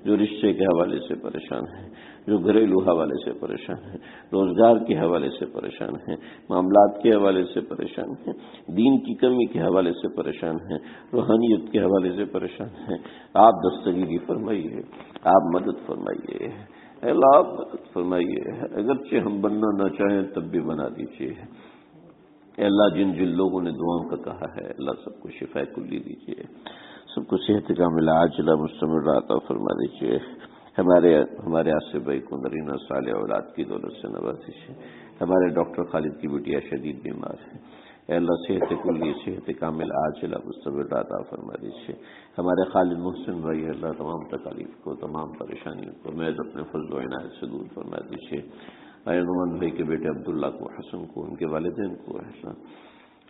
جو رشتے کے حوالے سے پریشان ہیں، جو گھریلو حوالے سے پریشان ہیں، روزگار کے حوالے سے پریشان ہیں، معاملات کے حوالے سے پریشان ہیں، دین کی کمی کے حوالے سے پریشان ہیں، روحانیت کے حوالے سے پریشان ہیں، آپ دستگیری فرمائیے، آپ مدد فرمائیے، اے اللہ آپ مدد فرمائیے، اگرچہ ہم بننا نہ چاہیں تب بھی بنا دیجیے۔ اے اللہ جن جن لوگوں نے دعاؤں کا کہا ہے، اللہ سب کو شفا کلی دیجیے، سب کو صحت کاملہ عاجلہ مستمر عطا فرما دیجیے۔ ہمارے آصف بھائی کو نرینہ صالح اولاد کی دولت سے نواز دیجیے۔ ہمارے ڈاکٹر خالد کی بیٹیا شدید بیمار ہے، اے اللہ صحت کلی، صحت کاملہ عاجلہ مستمر عطا فرما دیجیے۔ ہمارے خالد محسن بھائی، اللہ تمام تکالیف کو، تمام پریشانیوں کو محض اپنے فضل و عنایت سے دور فرما دیجیے۔ نعمان بھائی کے بیٹے عبداللہ کو، حسن کو، ان کے والدین کو،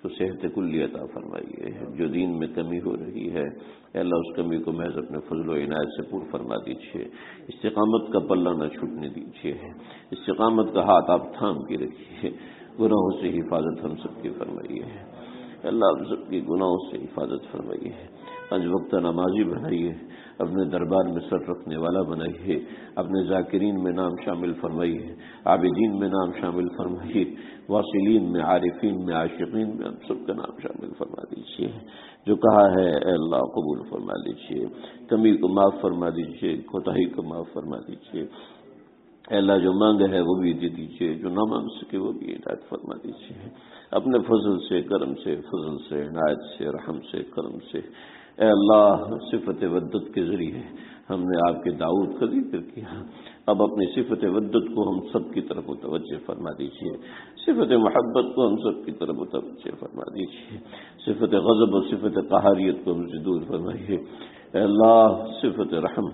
کو صحت کلی عطا فرمائیے، جو دین میں کمی ہو رہی ہے اے اللہ اس کمی کو محض اپنے فضل و عنایت سے پور فرما دیجیے، استقامت کا پلہ نہ چھوٹنے دیجیے، استقامت کا ہاتھ آپ تھام کے رکھیے، گناہوں سے حفاظت ہم سب کی فرمائیے اللہ، ہم سب کی گناہوں سے حفاظت فرمائیے، 5 وقت نمازی بنائیے، اپنے دربار میں سر رکھنے والا بنائیے، اپنے ذاکرین میں نام شامل فرمائیے، عابدین میں نام شامل فرمائیے، واصلین میں، عارفین میں، عاشقین میں ہم سب کا نام شامل فرما دیجیے، جو کہا ہے اے اللہ قبول فرما لیجیے، کمی کو معاف فرما دیجیے، کوتاہی کو معاف فرما دیجیے، اے اللہ جو مانگا ہے وہ بھی دے دیجیے، جو نہ مانگ سکے وہ بھی عنایت فرما دیجیے، اپنے فضل سے، کرم سے، فضل سے، عنایت سے، رحم سے، کرم سے اے اللہ صفت ودت کے ذریعے ہم نے آپ کے داؤد کا ذکر کیا، اب اپنی صفت ودت کو ہم سب کی طرف متوجہ فرما دیجیے، صفت محبت کو ہم سب کی طرف متوجہ فرما دیجیے، صفت غضب اور صفت قہاریت کو ہم سے دور فرمائیے اے اللہ، صفت رحم،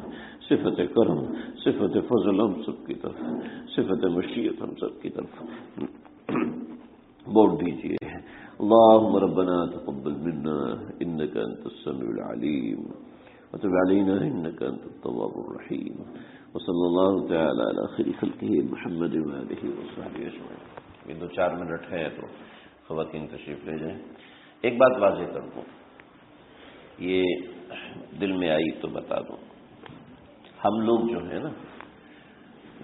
صفت کرم، صفت فضل ہم سب کی طرف، صفت مشیت ہم سب کی طرف بول دیجیے اللهم ربنا تقبل منا انك انت السميع العليم وتب علينا انك انت التواب الرحيم وصلى الله تعالى على خير خلقه محمد وآله وصحبه اجمعين۔ یہ 2-4 منٹ ہے تو خواتین تشریف لے جائیں۔ ایک بات واضح کر دوں، یہ دل میں آئی تو بتا دوں، ہم لوگ جو ہے نا،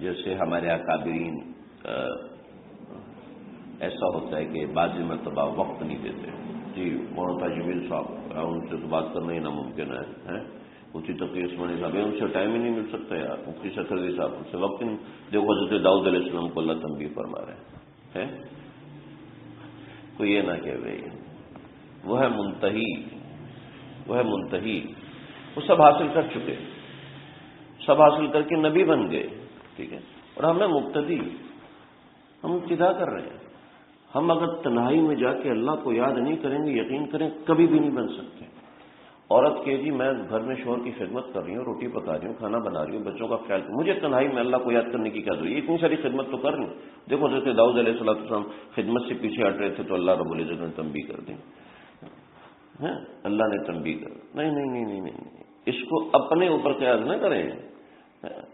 جیسے ہمارے اکابرین ایسا ہوتا ہے کہ بعض مرتبہ وقت نہیں دیتے، جی مولانا جمیل صاحب ان سے تو بات کرنا ہی ناممکن ہے، اسی تقریر عثمانی صاحب ان سے ٹائم ہی نہیں مل سکتا یار، مفتی سکردی صاحب ان سے وقت نہیں، دیکھو حضرت داؤد علیہ السلام کو اللہ تنبیہ فرما رہے ہیں، تو یہ نہ کہ بھائی وہ ہے منتہی، وہ ہے منتہی، وہ سب حاصل کر چکے، سب حاصل کر کے نبی بن گئے، ٹھیک ہے، اور ہم نے مقتدی، ہم ابتدا کر رہے ہیں، ہم اگر تنہائی میں جا کے اللہ کو یاد نہیں کریں گے، یقین کریں کبھی بھی نہیں بن سکتے۔ عورت کہ جی میں گھر میں شوہر کی خدمت کر رہی ہوں، روٹی پکا رہی ہوں، کھانا بنا رہی ہوں، بچوں کا خیال، مجھے تنہائی میں اللہ کو یاد کرنے کی کیا ضرورت ہے، اتنی ساری خدمت تو کر رہی ہوں۔ دیکھو حضرت داؤد علیہ السلام خدمت سے پیچھے ہٹ رہے تھے تو اللہ رب العزت نے تنبیہ کر دی، اللہ نے تنبیہ کر، نہیں نہیں نہیں نہیں نہیں، اس کو اپنے اوپر قیاس نہ کریں،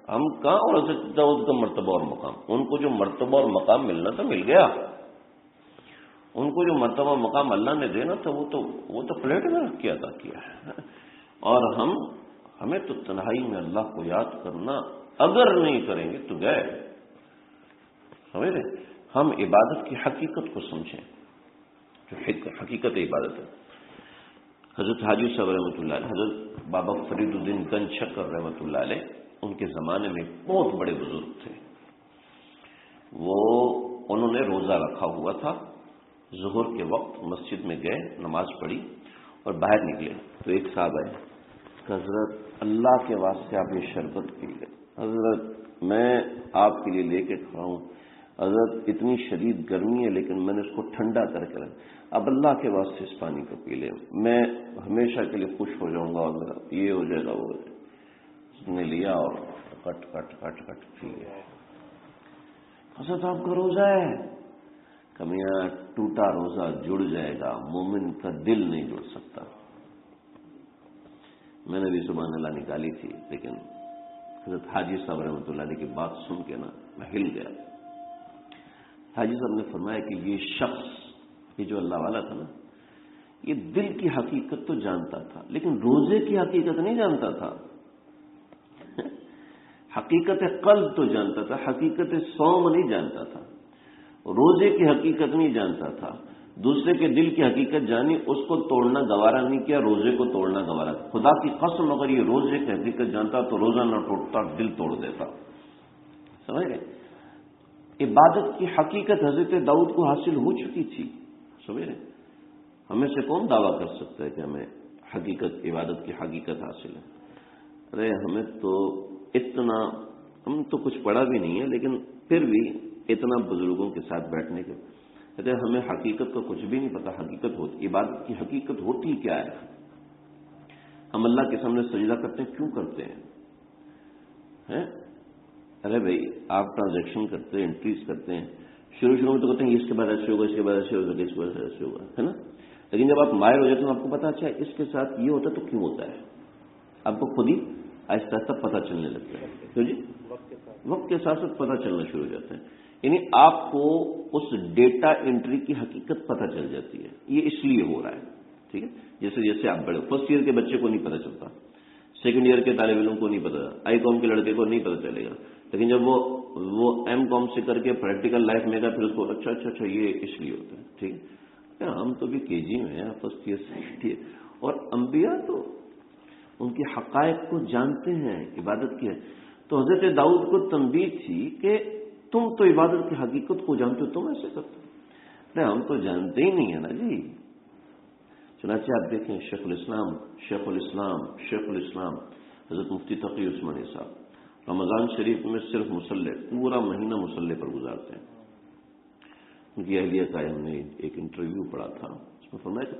ہم کہاں، اور حضرت داؤد کا مرتبہ اور مقام، ان کو جو مرتبہ اور مقام ملنا تھا مل گیا، ان کو جو مرتبہ مقام اللہ نے دینا تھا وہ تو پلیٹ میں رکھ کے عطا کیا ہے، اور ہمیں تو تنہائی میں اللہ کو یاد کرنا اگر نہیں کریں گے تو گئے، سمجھ رہے، ہم عبادت کی حقیقت کو سمجھیں، جو حقیقت عبادت ہے۔ حضرت حاجی صاحب رحمۃ اللہ علیہ، حضرت بابا فرید الدین گنج شکر رحمۃ اللہ علیہ، ان کے زمانے میں بہت بڑے بزرگ تھے، انہوں نے روزہ رکھا ہوا تھا، ظہر کے وقت مسجد میں گئے، نماز پڑھی اور باہر نکلے تو ایک صاحب آئے، حضرت اللہ کے واسطے آپ یہ شربت پی لیں، حضرت میں آپ کے لیے لے کے کھڑا ہوں، حضرت اتنی شدید گرمی ہے لیکن میں نے اس کو ٹھنڈا کر کے رکھا، اب اللہ کے واسطے اس پانی کو پی لیں، میں ہمیشہ کے لیے خوش ہو جاؤں گا اور میرا یہ ہو جائے گا وہ ہو جائے گا۔ اس نے لیا اور کٹ کٹ کٹ کٹ پی گیا۔ حضرت آپ کا روزہ ہے، کمیاں ٹوٹا روزہ جڑ جائے گا، مومن کا دل نہیں جڑ سکتا۔ میں نے بھی سبحان اللہ نکالی تھی، لیکن حضرت حاجی صاحب رحمۃ اللہ علیہ کی بات سن کے نا میں ہل گیا۔ حاجی صاحب نے فرمایا کہ یہ شخص، یہ جو اللہ والا تھا نا، یہ دل کی حقیقت تو جانتا تھا لیکن روزے کی حقیقت نہیں جانتا تھا، حقیقت قلب تو جانتا تھا، حقیقت صوم نہیں جانتا تھا، روزے کی حقیقت نہیں جانتا تھا، دوسرے کے دل کی حقیقت جانی، اس کو توڑنا گوارا نہیں کیا، روزے کو توڑنا گوارا۔ خدا کی قسم اگر یہ روزے کی حقیقت جانتا تو روزہ نہ ٹوٹتا، دل توڑ دیتا، سمجھ گئے؟ عبادت کی حقیقت حضرت داؤد کو حاصل ہو چکی تھی، سمجھ رہے؟ ہمیں سے کون دعویٰ کر سکتا ہے کہ ہمیں حقیقت، عبادت کی حقیقت حاصل ہے؟ ارے ہمیں تو اتنا، ہم تو کچھ پڑھا بھی نہیں ہے لیکن پھر بھی اتنا بزرگوں کے ساتھ بیٹھنے کے، کہتے ہیں ہمیں حقیقت کا کچھ بھی نہیں پتا، حقیقت ہوتی، عبادت کی حقیقت ہوتی کیا ہے؟ ہم اللہ کے سامنے سجدہ کرتے ہیں، کیوں کرتے ہیں؟ ارے بھائی آپ ٹرانزیکشن کرتے ہیں، انٹریز کرتے ہیں، شروع میں تو کہتے ہیں اس کے بعد ایسے ہوگا، اس کے بعد ایسے ہوگا، اس کے بعد ایسے ہوگا، ہے نا. لیکن جب آپ ماہر ہو جاتے ہیں آپ کو پتا اچھا اس کے ساتھ یہ ہوتا ہے تو کیوں ہوتا ہے، آپ کو خود ہی آہستہ آہستہ پتہ چلنے لگتا ہے. کیوں جی؟ وقت کے ساتھ ساتھ پتہ چلنا شروع ہو جاتا ہے. یعنی آپ کو اس ڈیٹا انٹری کی حقیقت پتہ چل جاتی ہے، یہ اس لیے ہو رہا ہے. ٹھیک ہے، جیسے جیسے آپ بڑے، فرسٹ ایئر کے بچے کو نہیں پتہ چلتا، سیکنڈ ایئر کے طالب علم کو نہیں پتہ، آئی کام کے لڑکے کو نہیں پتہ چلے گا. لیکن جب وہ ایم کام سے کر کے پریکٹیکل لائف میں گا پھر اس کو اچھا یہ اس لیے ہوتا ہے. ٹھیک ہے، ہم تو بھی کے جی میں ہیں، فرسٹ ایئر سیکنڈ ایئر، اور انبیاء تو ان کے حقائق کو جانتے ہیں، عبادت کی ہے. تو حضرت داؤد کو تنبیہ تھی کہ تم تو عبادت کی حقیقت کو جانتے ہو، تم ایسے کرتے ہو. ہم تو جانتے ہی نہیں ہیں نا جی. چنانچہ آپ دیکھیں شیخ الاسلام حضرت مفتی تقی عثمانی صاحب رمضان شریف میں صرف مصلی، پورا مہینہ مصلی پر گزارتے ہیں. ان کی اہلیہ کا ہم نے ایک انٹرویو پڑھا تھا، اس میں فرمایا کہ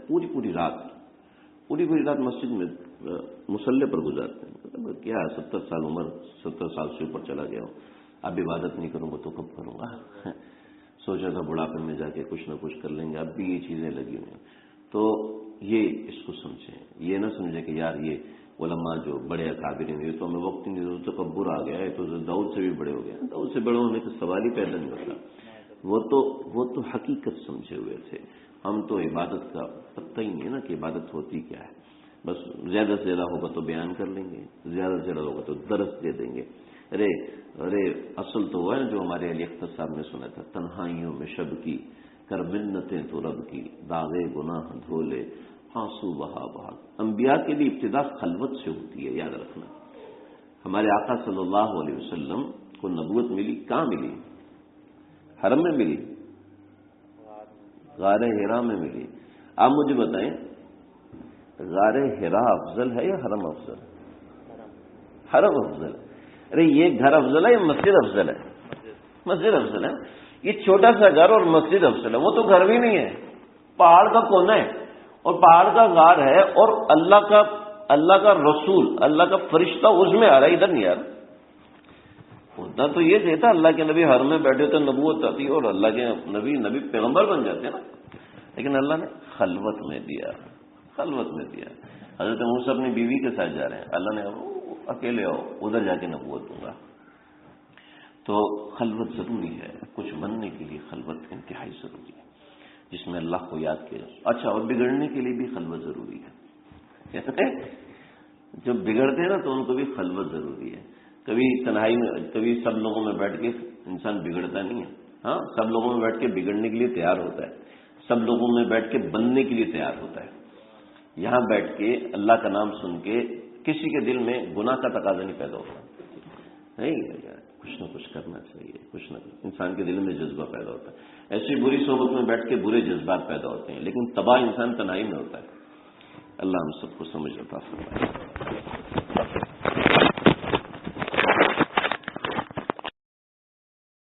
پوری رات مسجد میں مصلی پر گزارتے ہیں. مطلب کیا 70 سال عمر، 70 سال سے اوپر چلا گیا ہوں، اب عبادت نہیں کروں گا تو کب کروں گا. سوچا تھا بڑھاپے میں جا کے کچھ نہ کچھ کر لیں گے، اب بھی یہ چیزیں لگی ہوئی ہیں. تو یہ اس کو سمجھیں، یہ نہ سمجھیں کہ یار یہ علماء جو بڑے اکابر ہیں یہ تو ہمیں وقت ہی نہیں دیتے، تکبر آ گیا ہے، تو داؤد سے بھی بڑے ہو گئے. داؤد سے بڑے ہونے کا سوال ہی پیدا نہیں ہوتا. وہ تو حقیقت سمجھے ہوئے تھے. ہم تو عبادت کا پتہ ہی نہیں ہے نا کہ عبادت ہوتی کیا ہے. بس زیادہ سے زیادہ ہوگا تو بیان کر لیں گے، زیادہ سے زیادہ ہوگا تو درس دے دیں گے. ارے اصل تو وہ ہے جو ہمارے علی اختر صاحب نے سنا تھا، تنہائیوں میں شب کی کر منتیں تو رب کی، داغے گناہ دھولے آنسو بہا. انبیاء کے لیے ابتدا خلوت سے ہوتی ہے، یاد رکھنا. ہمارے آقا صلی اللہ علیہ وسلم کو نبوت ملی کہاں ملی؟ حرم میں ملی، غار ہرا میں ملی. آپ مجھے بتائیں غار ہرا افضل ہے یا حرم افضل؟ حرم افضل. ارے یہ گھر افضل ہے یا مسجد افضل ہے؟ مسجد افضل ہے. یہ چھوٹا سا گھر اور مسجد افضل ہے. وہ تو گھر بھی نہیں ہے، پہاڑ کا کونا ہے اور پہاڑ کا غار ہے، اور اللہ کا رسول، اللہ کا فرشتہ اس میں آ رہا ہے، ادھر نہیں آ رہا. ہوتا تو یہ تھا اللہ کے نبی حرم میں بیٹھے تو نبوت آتی اور اللہ کے نبی پیغمبر بن جاتے ہیں نا. لیکن اللہ نے خلوت میں دیا. حضرت موسیٰ اپنی بیوی کے ساتھ جا رہے ہیں، اللہ نے اکیلے آؤ، ادھر جا کے نبوت دوں گا. تو خلوت ضروری ہے، کچھ بننے کے لیے خلوت انتہائی ضروری ہے، جس میں اللہ کو یاد کیا. اچھا، اور بگڑنے کے لیے بھی خلوت ضروری ہے. جب بگڑتے ہیں نا تو ان کو بھی خلوت ضروری ہے. کبھی تنہائی میں، کبھی سب لوگوں میں بیٹھ کے انسان بگڑتا نہیں ہے. ہاں، سب لوگوں میں بیٹھ کے بگڑنے کے لیے تیار ہوتا ہے، سب لوگوں میں بیٹھ کے بننے کے لیے تیار ہوتا ہے. یہاں بیٹھ کے اللہ کا نام سن کے کسی کے دل میں گناہ کا تقاضا نہیں پیدا ہوتا. نہیں، کچھ نہ کچھ کرنا چاہیے، کچھ نہ کچھ انسان کے دل میں جذبہ پیدا ہوتا ہے. ایسی بری صحبت میں بیٹھ کے برے جذبات پیدا ہوتے ہیں، لیکن تباہ انسان تنہائی میں ہوتا ہے. اللہ ہم سب کو سمجھ عطا فرمائے.